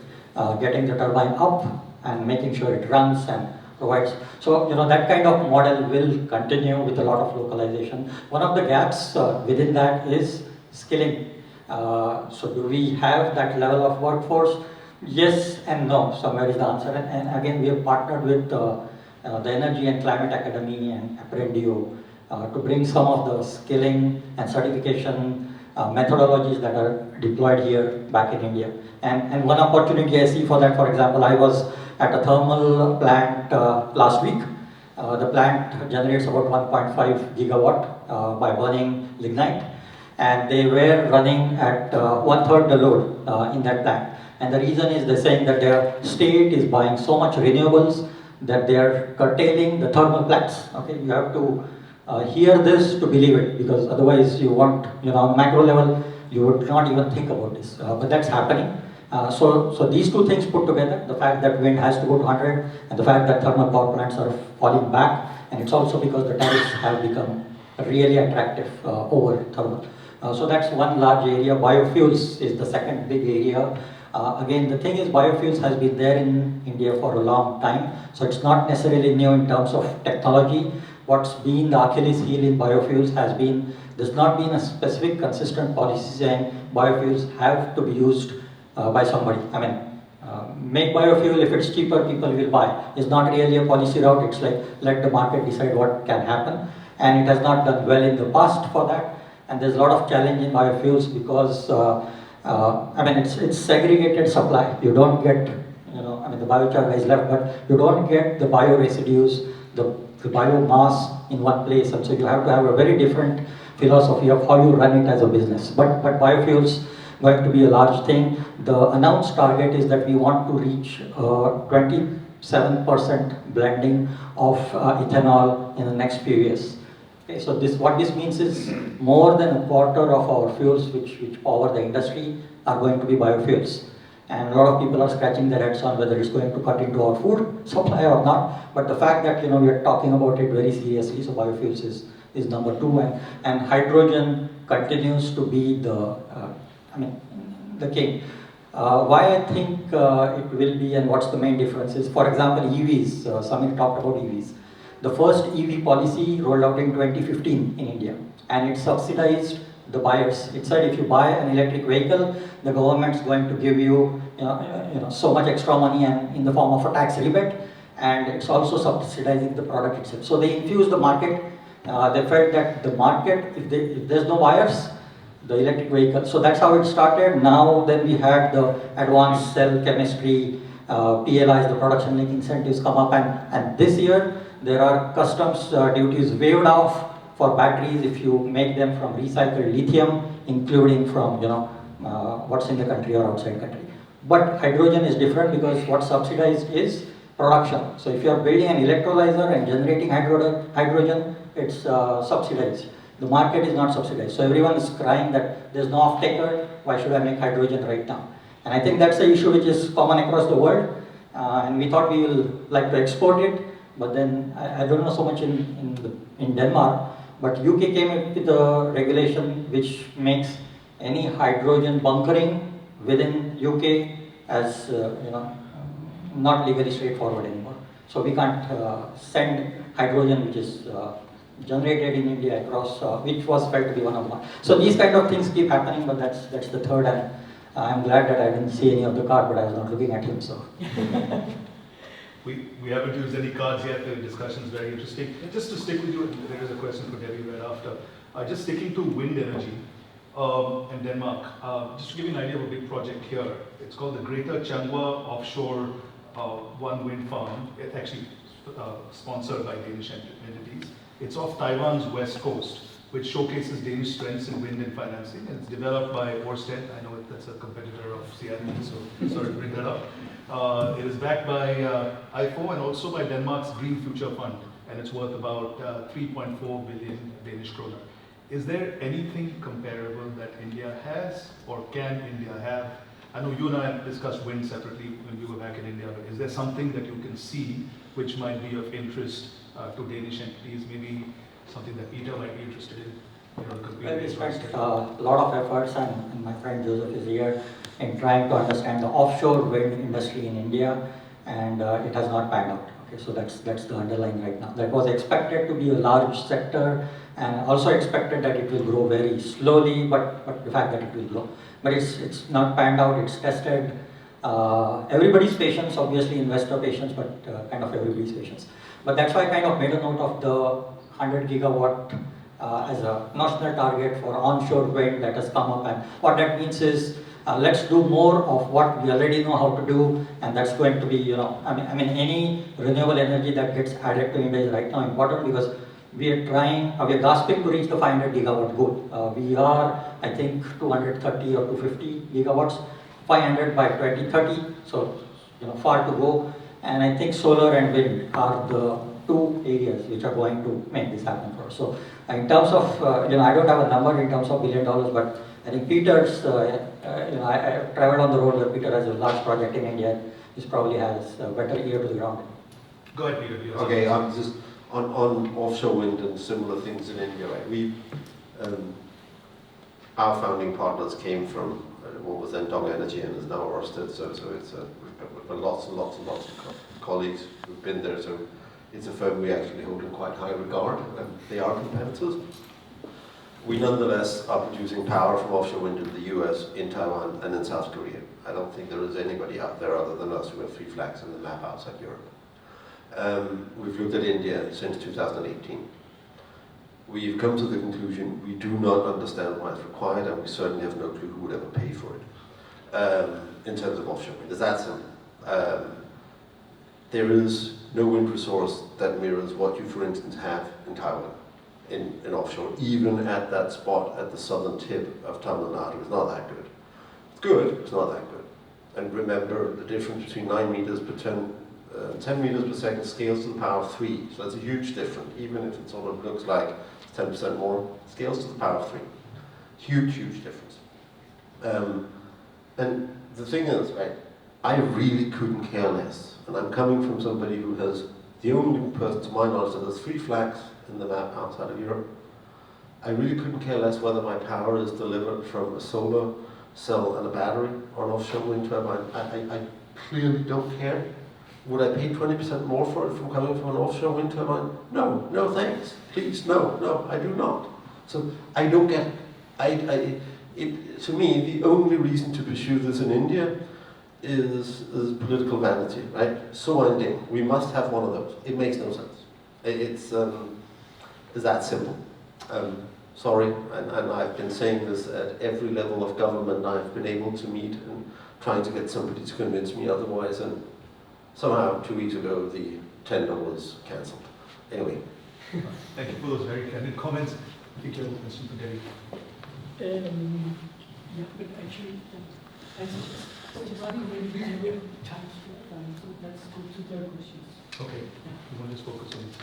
getting the turbine up and making sure it runs and provides. So, that kind of model will continue with a lot of localization. One of the gaps within that is skilling. So do we have that level of workforce? Yes and no, somewhere is the answer. And again, we have partnered with the Energy and Climate Academy and Apprendio to bring some of the skilling and certification methodologies that are deployed here back in India. And one opportunity I see for that, for example, I was at a thermal plant last week. The plant generates about 1.5 gigawatt by burning lignite. And they were running at 1/3 the load in that plant. And the reason is they're saying that their state is buying so much renewables that they are curtailing the thermal plants. Okay, you have to hear this to believe it, because otherwise you want, on macro level, you would not even think about this. But that's happening. So these 2 things put together, the fact that wind has to go to 100 and the fact that thermal power plants are falling back, and it's also because the tariffs have become really attractive over thermal. So that's one large area. Biofuels is the second big area. Again, the thing is, biofuels has been there in India for a long time, so it's not necessarily new in terms of technology. What's been the Achilles heel in biofuels has been, there's not been a specific consistent policy saying biofuels have to be used by somebody. I mean, make biofuel, if it's cheaper, people will buy. It's not really a policy route, it's like, let the market decide what can happen. And it has not done well in the past for that. And there's a lot of challenge in biofuels because, I mean, it's segregated supply. You don't get, I mean, the biochar guys left, but you don't get the bio residues, the biomass in one place. And so you have to have a very different philosophy of how you run it as a business. But biofuels going to be a large thing. The announced target is that we want to reach 27% blending of ethanol in the next few years. Okay, so what this means is more than a quarter of our fuels which power the industry are going to be biofuels. And a lot of people are scratching their heads on whether it's going to cut into our food supply or not. But the fact that we are talking about it very seriously, so biofuels is number two, and hydrogen continues to be the the king. Why I think it will be, and what's the main difference is, for example, EVs. Samir talked about EVs. The first EV policy rolled out in 2015 in India, and it subsidized the buyers. It said if you buy an electric vehicle, the government's going to give you, so much extra money and in the form of a tax rebate, and it's also subsidizing the product itself. So they infused the market. They felt that the market, if there's no buyers, the electric vehicle. So that's how it started. Now then we had the advanced cell chemistry, PLIs, the production link incentives come up, and this year there are customs duties waived off for batteries if you make them from recycled lithium, including from what's in the country or outside country. But hydrogen is different because what's subsidized is production. So if you are building an electrolyzer and generating hydrogen, it's subsidized. The market is not subsidized. So everyone is crying that there's no off-taker, why should I make hydrogen right now? And I think that's the issue which is common across the world. And we thought we will like to export it, but then I don't know so much in Denmark, but UK came up with a regulation which makes any hydrogen bunkering within UK as not legally straightforward anymore. So we can't send hydrogen which is generated in India across, which was felt to be one of them. So these kind of things keep happening, but that's the third, and I'm glad that I didn't see any of the card, but I was not looking at him, so. We haven't used any cards yet. The discussion is very interesting. Just to stick with you, there is a question for Debbie right after. Just sticking to wind energy in Denmark, just to give you an idea of a big project here. It's called the Greater Changhua Offshore One Wind Farm. It's actually sponsored by Danish entities. It's off Taiwan's west coast, which showcases Danish strengths in wind and financing. And it's developed by Ørsted. I know that's a competitor of CIP, so sorry to bring that up. It is backed by IFO and also by Denmark's Green Future Fund, and it's worth about 3.4 billion Danish kroner. Is there anything comparable that India has, or can India have? I know you and I discussed wind separately when you were back in India, but is there something that you can see which might be of interest to Danish entities, maybe something that Peter might be interested in? Well, we spent a lot of efforts, and my friend Joseph is here, in trying to understand the offshore wind industry in India, and it has not panned out. Okay, so that's the underlying right now. That was expected to be a large sector, and also expected that it will grow very slowly, but the fact that it will grow. But it's not panned out, it's tested. Everybody's patience, obviously investor patience, but kind of everybody's patience. But that's why I kind of made a note of the 100 gigawatt as a national target for onshore wind that has come up, and what that means is let's do more of what we already know how to do, and that's going to be, I mean any renewable energy that gets added to India is right now important because we are grasping to reach the 500 gigawatt goal. We are, I think, 230 or 250 gigawatts, 500 by 2030, so far to go, and I think solar and wind are the two areas which are going to make this happen for us. So in terms of, I don't have a number in terms of $1 billion, but I think Peter's, I traveled on the road where Peter has a large project in India. This probably has a better ear to the ground. Go ahead, Peter. Okay, just on offshore wind and similar things in India, right? Our founding partners came from what was then Dong Energy and is now Ørsted, so we've got lots and lots and lots of colleagues who've been there, so it's a firm we actually hold in quite high regard, and they are competitors. We nonetheless are producing power from offshore wind in the US, in Taiwan, and in South Korea. I don't think there is anybody out there other than us who have 3 flags on the map outside Europe. We've looked at India since 2018. We've come to the conclusion we do not understand why it's required, and we certainly have no clue who would ever pay for it in terms of offshore wind. It's that simple. There is no wind resource that mirrors what you, for instance, have in Taiwan. In offshore, even at that spot at the southern tip of Tamil Nadu. It's not that good. It's good, it's not that good. And remember, the difference between 9 meters per 10 meters per second scales to the power of 3. So that's a huge difference, even if it sort of looks like it's 10% more, scales to the power of 3. Huge, huge difference. And the thing is, right, I really couldn't care less. And I'm coming from somebody who has the only person, to my knowledge, that has 3 flags in the map outside of Europe. I really couldn't care less whether my power is delivered from a solar cell and a battery or an offshore wind turbine. I clearly don't care. Would I pay 20% more for it from coming from an offshore wind turbine? No, no thanks. Please, no, I do not. So I don't get, to me, the only reason to pursue this in India is political vanity, right? So ending. We must have one of those. It makes no sense. It's that simple. Sorry, and I've been saying this at every level of government I've been able to meet and trying to get somebody to convince me otherwise, and somehow 2 weeks ago the tender was cancelled. Anyway. Thank you for those very candid comments. I think you have a question for Derek. Yeah, but actually, I suggest regarding when we have time, so let's go to their questions. Okay, you want to just focus on this?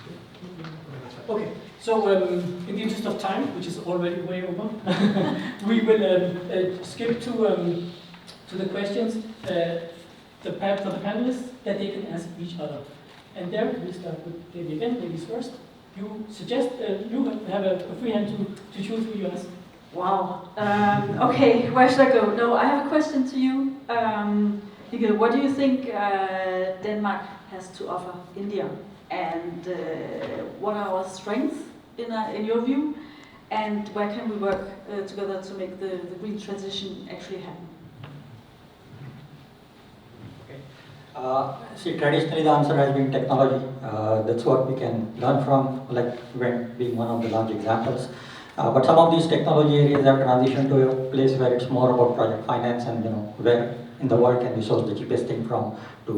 Okay, so in the interest of time, which is already way over, we will skip to the questions for the panelists that they can ask each other. And there we start with Debbie again, ladies first. You suggest, you have a free hand to choose who you ask. Wow. Okay, where should I go? No, I have a question to you. Mikkel, what do you think Denmark has to offer India? And what are our strengths in your view? And where can we work together to make the green transition actually happen? See, traditionally the answer has been technology. That's what we can learn from, like wind being one of the large examples. But some of these technology areas have transitioned to a place where it's more about project finance and where in the world can we source the cheapest thing from to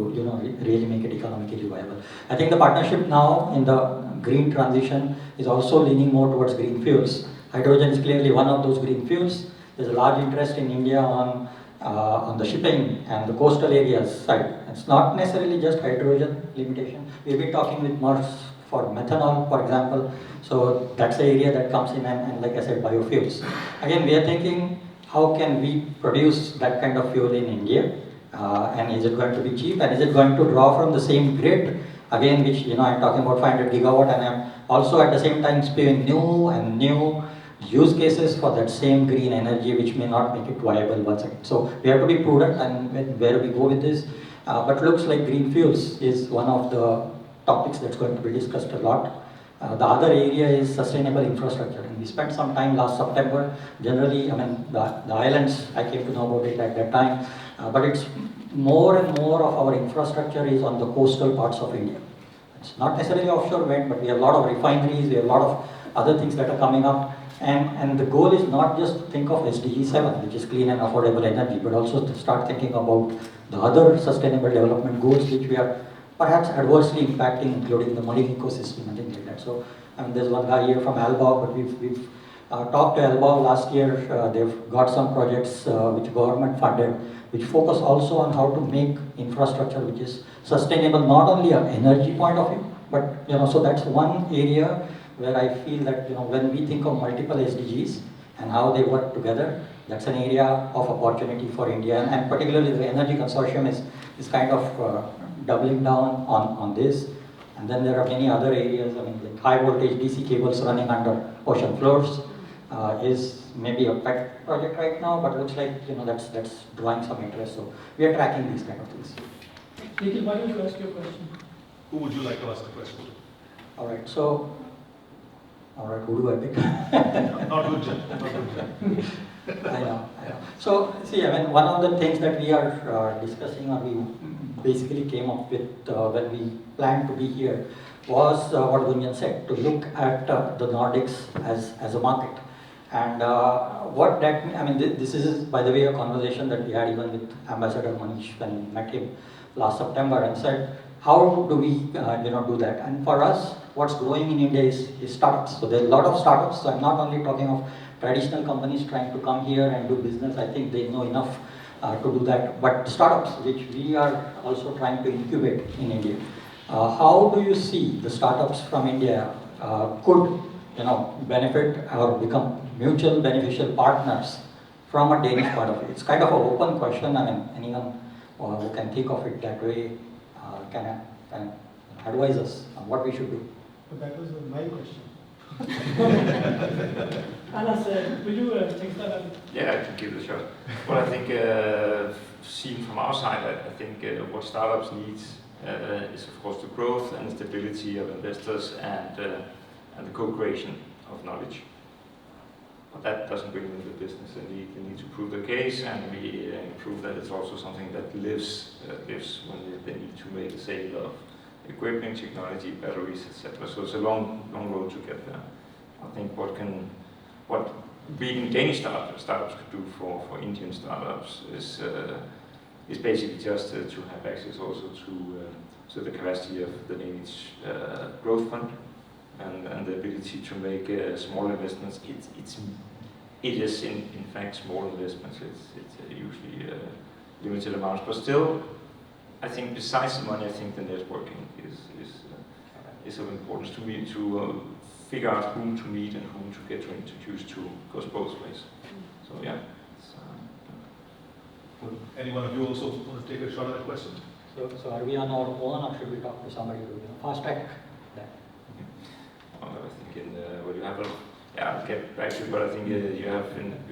really make it economically viable. I think the partnership now in the green transition is also leaning more towards green fuels. Hydrogen is clearly one of those green fuels. There's a large interest in India on the shipping and the coastal areas side. It's not necessarily just hydrogen limitation. We've been talking with Mars for methanol, for example. So that's the area that comes in, and like I said, biofuels. Again, we are thinking, how can we produce that kind of fuel in India? And is it going to be cheap? And is it going to draw from the same grid? Again, which, I'm talking about 500 gigawatt, and I'm also at the same time spewing new use cases for that same green energy, which may not make it viable once again. So we have to be prudent and where we go with this. But looks like green fuels is one of the topics that's going to be discussed a lot. The other area is sustainable infrastructure, and we spent some time last September. Generally, the islands, I came to know about it at that time, but it's more and more of our infrastructure is on the coastal parts of India. It's not necessarily offshore wind, but we have a lot of refineries, we have a lot of other things that are coming up, and the goal is not just to think of SDG 7, which is clean and affordable energy, but also to start thinking about the other sustainable development goals which we are perhaps adversely impacting, including the marine ecosystem and things like that. So, there's one guy here from Albaug, but we've talked to Albaug last year. They've got some projects which government funded, which focus also on how to make infrastructure which is sustainable, not only an energy point of view, but so that's one area where I feel that when we think of multiple SDGs and how they work together, that's an area of opportunity for India, and particularly the Energy Consortium is kind of doubling down on this. And then there are many other areas, I mean, like high voltage DC cables running under ocean floors is maybe a pet project right now, but looks like, you know, that's drawing some interest. So we are tracking these kind of things. Nikhil, why don't you ask your question? Who would you like to ask the question? All right, so, all right, who do I pick? Not Gunjan, not Gunjan. I know. So, see, I mean, one of the things that we are discussing, or we basically came up with when we planned to be here, was what Gunjan said, to look at the Nordics as a market. And what that, I mean, this is, by the way, a conversation that we had even with Ambassador Manish when we met him last September, and said, how do we do that? And for us, what's growing in India is startups. So there are a lot of startups. So I'm not only talking of traditional companies trying to come here and do business. I think they know enough to do that. But startups, which we are also trying to incubate in India. How do you see the startups from India could benefit or become mutual beneficial partners from a Danish point of view? It's kind of an open question. I mean, anyone who can think of it that way can advise us on what we should do. But that was my question. Anas, will you take that? Yeah, I can give it a shot. Well, I think, seen from our side, I think what startups need is, of course, the growth and stability of investors and the co-creation of knowledge. But that doesn't bring them the business. They need to prove their case, and we prove that it's also something that lives when they need to make a sale of equipment, technology, batteries, etc. So it's a long road to get there. I think what being Danish startups could do for Indian startups is basically just to have access also to the capacity of the Danish growth fund and the ability to make small investments. It is in fact small investments. It's usually limited amounts, but still, I think besides the money, I think the networking is of importance to me to figure out whom to meet and whom to get to introduce to. Goes both ways. So yeah. Would any one of you also want to take a shot at that question? So are we on our own, or should we talk to somebody to fast track that? I think you have I'll get back to it, but I think you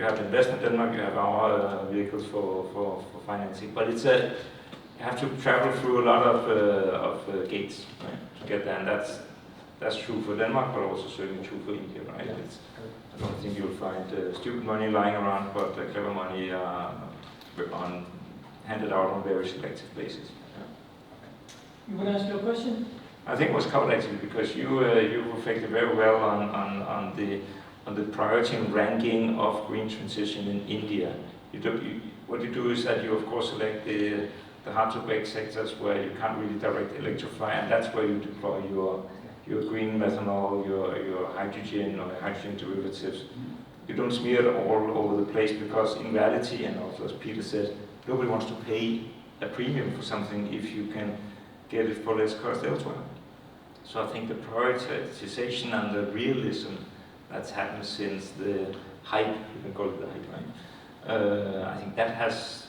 have investment Denmark, you have our vehicles for financing, but it's you have to travel through a lot of gates, right, to get there, and that's true for Denmark, but also certainly true for India, right? I don't think you'll find stupid money lying around, but clever money handed out on very selective basis. Yeah. You want to ask your question? I think it was covered actually, because you reflected very well on the priority and ranking of green transition in India. What you do is that you of course select the hard to break sectors where you can't really direct electrify, and that's where you deploy your green methanol, your hydrogen or hydrogen derivatives. You don't smear it all over the place, because in reality, and also as Peter said, nobody wants to pay a premium for something if you can get it for less cost elsewhere. So I think the prioritization and the realism that's happened since the hype, you can call it the hype, right? I think that has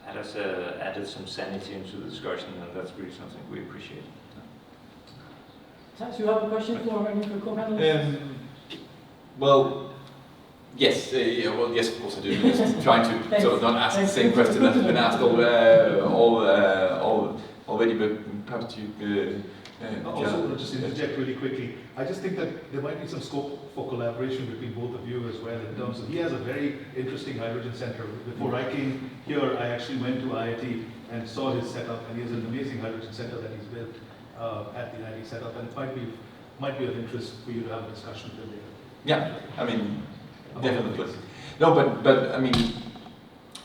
added some sanity into the discussion, and that's really something we appreciate. Taz, you have a question for any of your co-panelists? Well, yes, yes, of course I do. Just trying to sort of not ask the same question that has been asked already, but perhaps you. Also, just interject really quickly. I just think that there might be some scope for collaboration between both of you as well, in terms of, he has a very interesting hydrogen center. Before I came here, I actually went to IIT and saw his setup, and he has an amazing hydrogen center that he's built at the IIT setup, and it might be of interest for you to have a discussion with him later. Yeah, I mean, definitely. No, but I mean,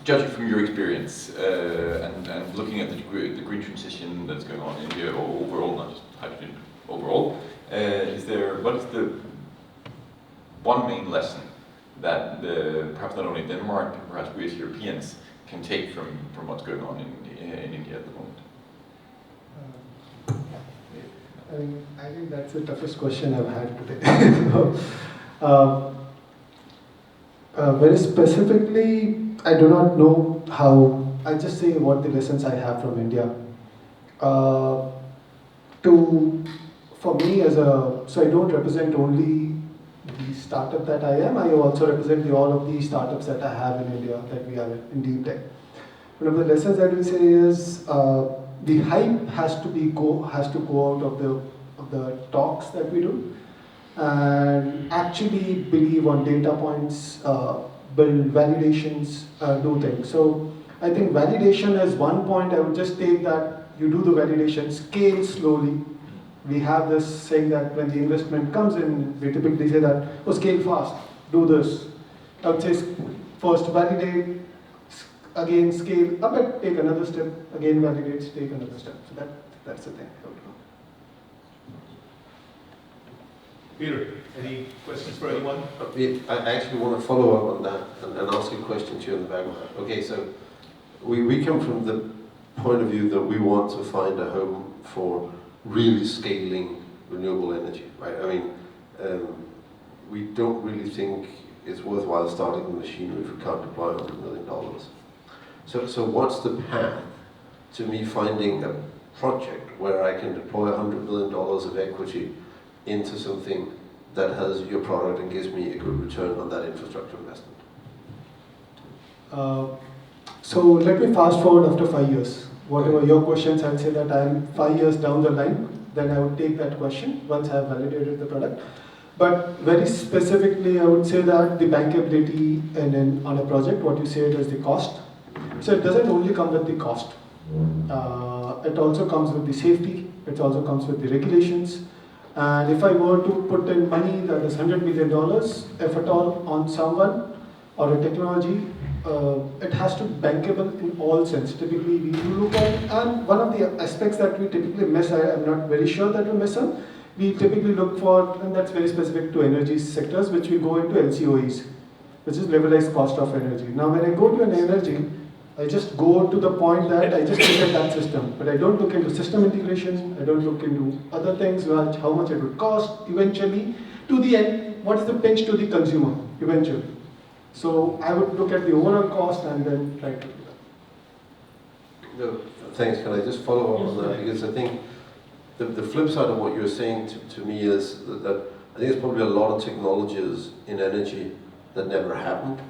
judging from your experience and looking at the green transition that's going on in India overall, not just hydrogen overall, what is the one main lesson that perhaps not only Denmark, but perhaps we as Europeans can take from what's going on in India at the moment? I think that's the toughest question I've had today. Very specifically, I do not know how. I just say what the lessons I have from India. To for me so I don't represent only the startup that I am, I also represent all of the startups that I have in India, that we have in deep tech. One of the lessons that we say is the hype has to go out of the talks that we do, and actually believe on data points, build validations, do things. So I think validation is one point. I would just take that you do the validation, scale slowly. We have this saying that when the investment comes in, we typically say that, oh, scale fast, do this. I would say first validate, again scale up, and take another step, again validate, take another step. So that's the thing. Peter, any questions for anyone? I actually want to follow up on that and ask a question to you in the background. Okay, so we come from the point of view that we want to find a home for really scaling renewable energy, right? I mean, we don't really think it's worthwhile starting the machinery if we can't deploy $100 million. So what's the path to me finding a project where I can deploy $100 million of equity into something that has your product and gives me a good return on that infrastructure investment? So let me fast forward after 5 years. Whatever your questions, I'll say that I'm 5 years down the line, then I would take that question once I have validated the product. But very specifically, I would say that the bankability and then on a project, what you said is the cost. So it doesn't only come with the cost. It also comes with the safety. It also comes with the regulations. And if I were to put in money that is $100 million, if at all, on someone or a technology, it has to be bankable in all sense. Typically, we do look at, and one of the aspects that we typically miss, I'm not very sure that we miss on, we typically look for, and that's very specific to energy sectors, which we go into LCOEs, which is levelized cost of energy. Now, when I go to an energy, I just go to the point that I just look at that system, but I don't look into system integration, I don't look into other things, how much it would cost eventually, to the end, what is the pinch to the consumer eventually. So I would look at the overall cost and then try to do that. No, thanks. Can I just follow up on that? Because I think the flip side of what you're saying to me is that I think there's probably a lot of technologies in energy that never happened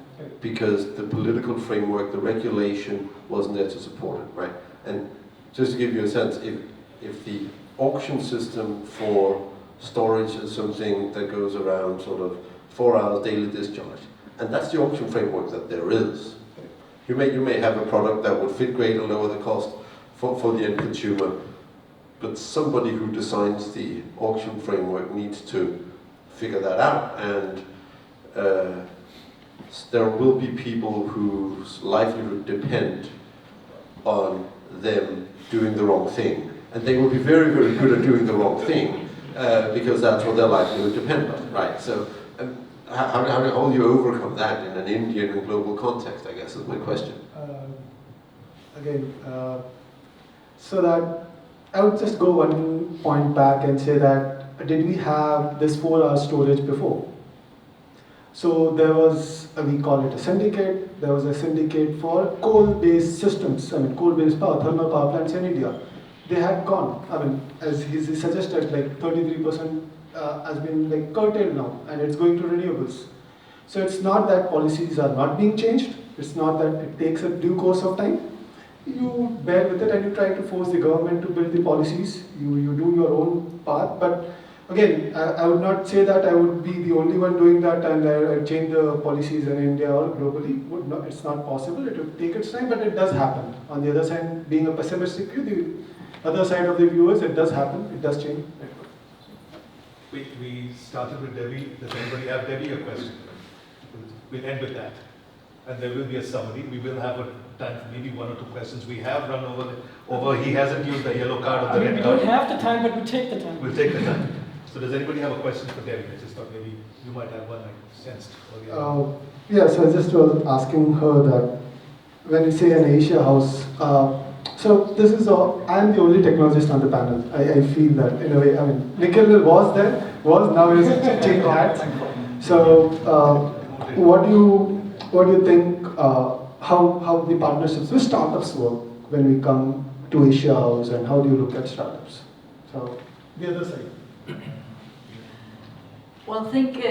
because the political framework, the regulation wasn't there to support it, right? And just to give you a sense, if the auction system for storage is something that goes around sort of 4 hours daily discharge, and that's the auction framework that there is. You may have a product that would fit great and lower the cost for the end consumer, but somebody who designs the auction framework needs to figure that out, and there will be people whose livelihood depend on them doing the wrong thing, and they will be very, very good at doing the wrong thing because that's what their livelihood depends on, right? So. How do you overcome that in an Indian and global context, I guess, is my question. So that I would just go one point back and say that, did we have this 4-hour storage before? So there was, we call it a syndicate, there was a syndicate for coal-based systems, I mean coal-based power, thermal power plants in India. They had gone, I mean, as he suggested, like 33% has been like curtailed now, and it's going to renewables. So it's not that policies are not being changed, it's not that it takes a due course of time. You bear with it and you try to force the government to build the policies, you do your own part, but again, I would not say that I would be the only one doing that and I change the policies in India or globally. It's not possible, it would take its time, but it does happen. On the other side, being a pessimistic view, the other side of the view is it does happen, it does change. We started with Debbie. Does anybody have Debbie a question? We'll end with that. And there will be a summary. We will have a time for maybe 1 or 2 questions. We have run over. He hasn't used the yellow card or the red card. We don't have the time, but we take the time. We'll take the time. So does anybody have a question for Debbie? I just thought maybe you might have one, I sensed. Yeah, so I just was asking her that when you say an Asia house, so this is I am the only technologist on the panel. I feel that in a way. I mean, Nikhil now he's changed hats. So what do you think? How the partnerships with startups work when we come to Asia House, and how do you look at startups? So the other side. Well, I think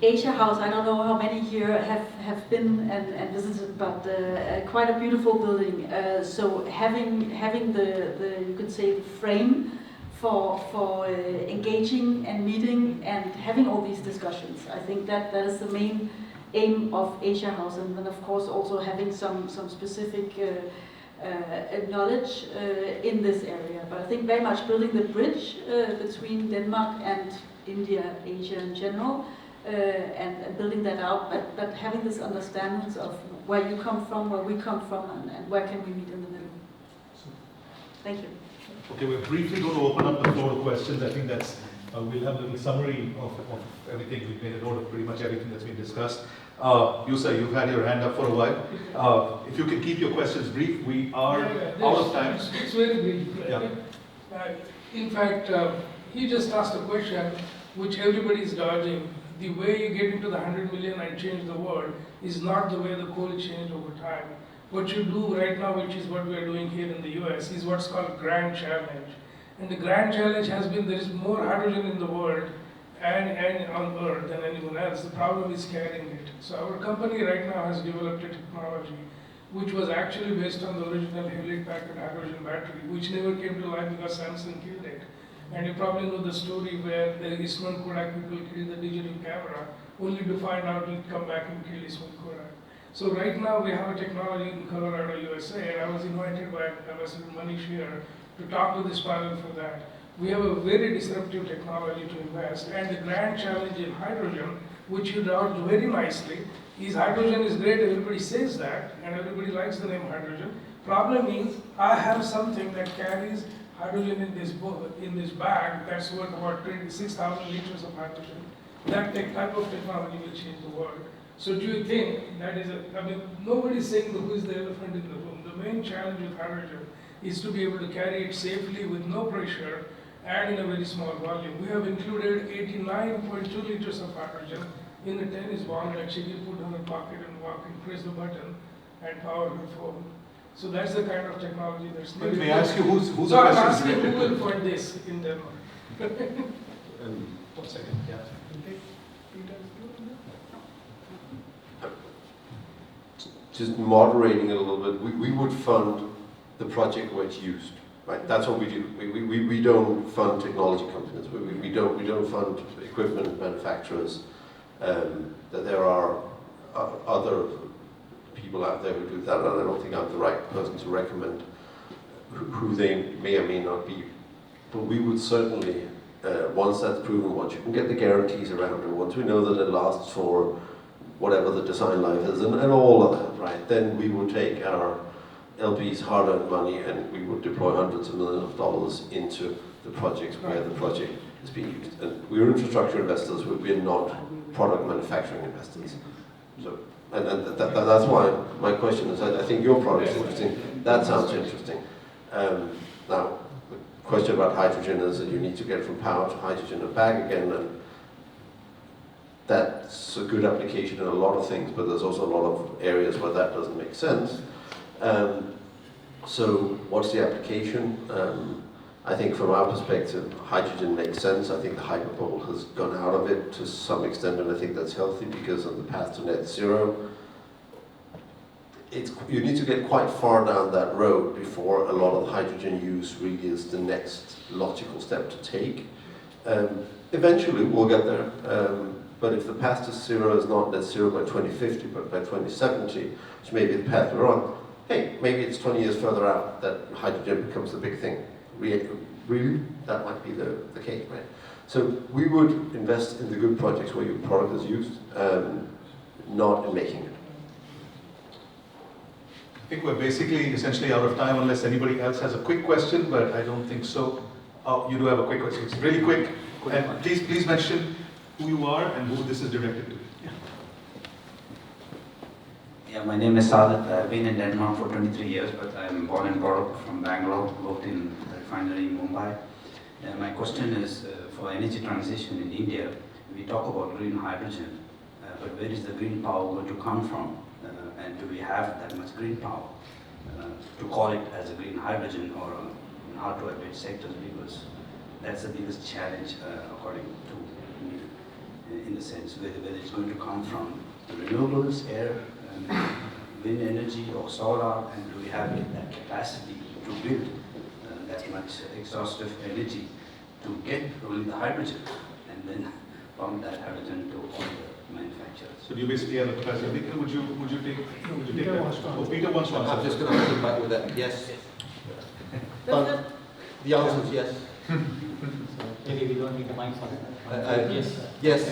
Asia House, I don't know how many here have been and visited, but quite a beautiful building. So having the you could say frame for engaging and meeting and having all these discussions, I think that is the main aim of Asia House, and then of course also having some specific knowledge in this area. But I think very much building the bridge between Denmark and India, Asia in general, and building that out, but having this understanding of where you come from, where we come from, and where can we meet in the middle. Thank you. Okay, we're briefly going to open up the floor to questions. I think that's, we'll have a little summary of everything. We've made a note of pretty much everything that's been discussed. Yusa, you've had your hand up for a while. If you can keep your questions brief, we are out of time. It's very brief. Yeah. In fact, he just asked a question which everybody is dodging. The way you get into the 100 million and change the world is not the way the coal is changed over time. What you do right now, which is what we are doing here in the US, is what's called grand challenge. And the grand challenge has been there is more hydrogen in the world and on Earth than anyone else. The problem is carrying it. So our company right now has developed a technology which was actually based on the original Hewlett-Packard hydrogen battery, which never came to life because Samsung killed it. And you probably know the story where the Eastman Kodak people killed the digital camera, only to find out it come back and kill Eastman Kodak. So right now we have a technology in Colorado, USA, and I was invited by Ambassador Manish here to talk to this panel for that. We have a very disruptive technology to invest, and the grand challenge in hydrogen, which you dodged very nicely, is hydrogen is great, everybody says that, and everybody likes the name hydrogen. Problem is, I have something that carries hydrogen in this bag that's worth about 26,000 liters of hydrogen. That type of technology will change the world. So do you think that is I mean, nobody's saying who is the elephant in the room. The main challenge with hydrogen is to be able to carry it safely with no pressure and in a very small volume. We have included 89.2 liters of hydrogen in a tennis ball that she can put in her pocket and walk and press the button and power her phone. So that's the kind of technology that's needed. May I ask you who's so the I'm question asking directed who to? will fund this in Denmark? 1 second, yeah. Just moderating it a little bit, we would fund the project where it's used, right? That's what we do. We don't fund technology companies. We don't fund equipment manufacturers. That there are other people out there who do that, and I don't think I'm the right person to recommend who they may or may not be. But we would certainly, once that's proven, once you can get the guarantees around it, once we know that it lasts for whatever the design life is, and all of that, right, then we would take our LP's hard-earned money and we would deploy hundreds of millions of dollars into the projects where the project is being used. And we're infrastructure investors, we're not product manufacturing investors. So, and that's why my question is, I think your product is interesting. That sounds interesting. Now, the question about hydrogen is that you need to get from power to hydrogen and back again, and that's a good application in a lot of things, but there's also a lot of areas where that doesn't make sense. So what's the application? I think from our perspective, hydrogen makes sense. I think the hyperbole has gone out of it to some extent, and I think that's healthy because of the path to net zero. You need to get quite far down that road before a lot of hydrogen use really is the next logical step to take. Eventually we'll get there, but if the path to zero is not net zero by 2050, but by 2070, which may be the path we're on, hey, maybe it's 20 years further out that hydrogen becomes the big thing. Really? That might be the case, right? So we would invest in the good projects where your product is used, not in making it. I think we're basically essentially out of time unless anybody else has a quick question, but I don't think so. Oh, you do have a quick question. It's really quick. And please mention who you are and who this is directed to. Yeah, my name is Sadat. I've been in Denmark for 23 years, but I'm born and brought up from Bangalore, worked in a refinery in Mumbai. My question is, for energy transition in India, we talk about green hydrogen, but where is the green power going to come from? And do we have that much green power to call it as a green hydrogen or in hard to abate sectors? Because that's the biggest challenge, according to me, in the sense whether it's going to come from renewables, air, wind energy, or solar, and do we have that capacity to build that much exhaustive energy to get only the hydrogen, and then pump that hydrogen to all the manufacturers. So you basically have a capacity. Would you take Peter that? wants to Oh, Peter wants to answer. I'm just going to answer back with that. Yes. But the answer is yes. Maybe we don't need a mic for that. Yes. Yes.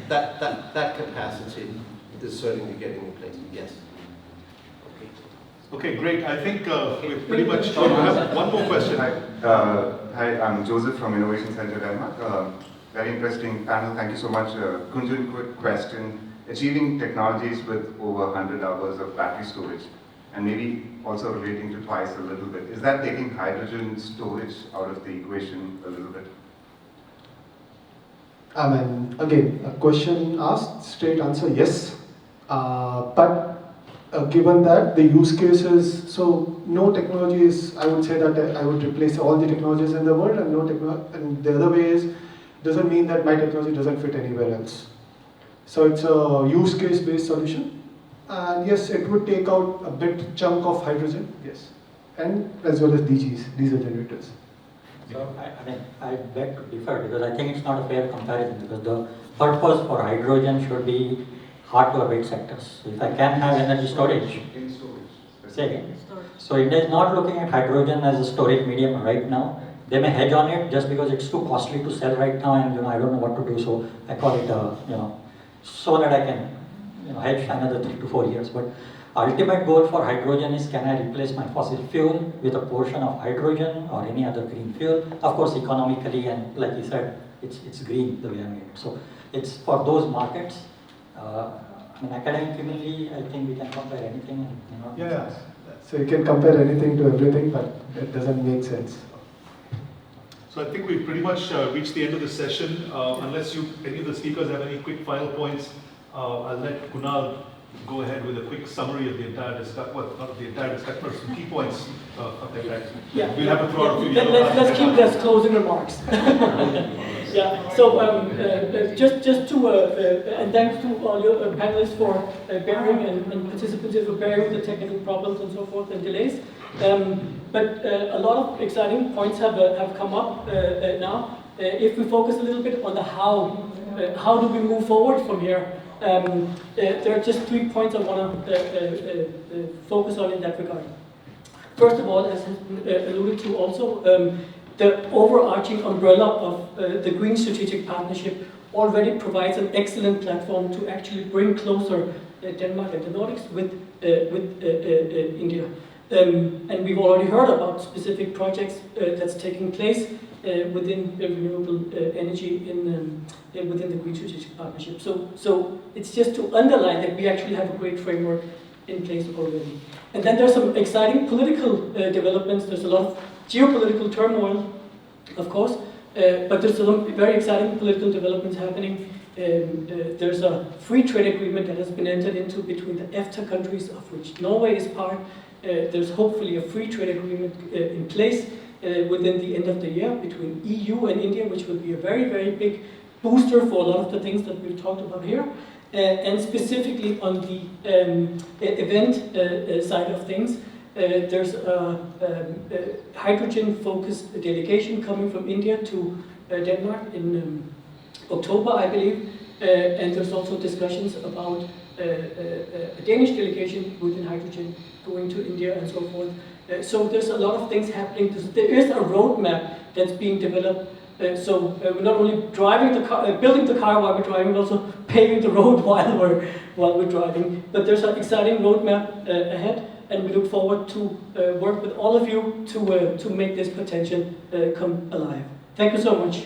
That capacity is certainly getting in place. Yes. Okay, great. I think we're pretty much. Oh, I have one more question. Hi, I'm Joseph from Innovation Center Denmark. Very interesting panel. Thank you so much. Gunjan, quick question. Achieving technologies with over 100 hours of battery storage, and maybe also relating to twice a little bit. Is that taking hydrogen storage out of the equation a little bit? I mean, again, a question asked, straight answer, yes. But given that the use cases, so no technology is, I would say that I would replace all the technologies in the world, and and the other way is, doesn't mean that my technology doesn't fit anywhere else. So it's a use case based solution, and yes, it would take out a big chunk of hydrogen, yes, and as well as DGs, diesel generators. So I beg to differ, because I think it's not a fair comparison, because the purpose for hydrogen should be hard to abate sectors. So if I can have energy storage, In storage. say again. So India is not looking at hydrogen as a storage medium right now. They may hedge on it just because it's too costly to sell right now, and I don't know what to do. So I call it so that I can hedge another 3 to 4 years. But ultimate goal for hydrogen is, can I replace my fossil fuel with a portion of hydrogen or any other green fuel? Of course, economically, and like you said, it's green the way I made it. So it's for those markets. Academically, I think we can compare anything. Yeah. So you can compare anything to everything, but that doesn't make sense. So I think we've pretty much reached the end of the session. Unless any of the speakers have any quick final points, I'll let Kunal go ahead with a quick summary of the entire discussion. Well, not the entire discussion, but some key points of the event. Yeah. We'll have to throw out a few yellow cards. Let's keep this closing remarks. Yeah. So just to and thanks to all your panelists for bearing and participants for bearing with the technical problems and so forth and delays. But a lot of exciting points have come up now. If we focus a little bit on the how do we move forward from here? There are just 3 points I want to focus on in that regard. First of all, as has been alluded to also, the overarching umbrella of the Green Strategic Partnership already provides an excellent platform to actually bring closer Denmark and the Nordics with India. And we've already heard about specific projects that's taking place within renewable energy within the Green Strategic Partnership. So it's just to underline that we actually have a great framework in place already. And then there's some exciting political developments. There's a lot of geopolitical turmoil, of course, but there's some very exciting political developments happening. There's a free trade agreement that has been entered into between the EFTA countries, of which Norway is part. There's hopefully a free trade agreement in place within the end of the year between EU and India, which will be a very, very big booster for a lot of the things that we've talked about here. And specifically on the event side of things, there's a hydrogen-focused delegation coming from India to Denmark in October, I believe. And there's also discussions about a Danish delegation within hydrogen going to India and so forth. So there's a lot of things happening. There is a roadmap that's being developed. So we're not only driving the car, building the car while we're driving, we're also paving the road while we're driving. But there's an exciting roadmap ahead, and we look forward to work with all of you to make this potential come alive. Thank you so much.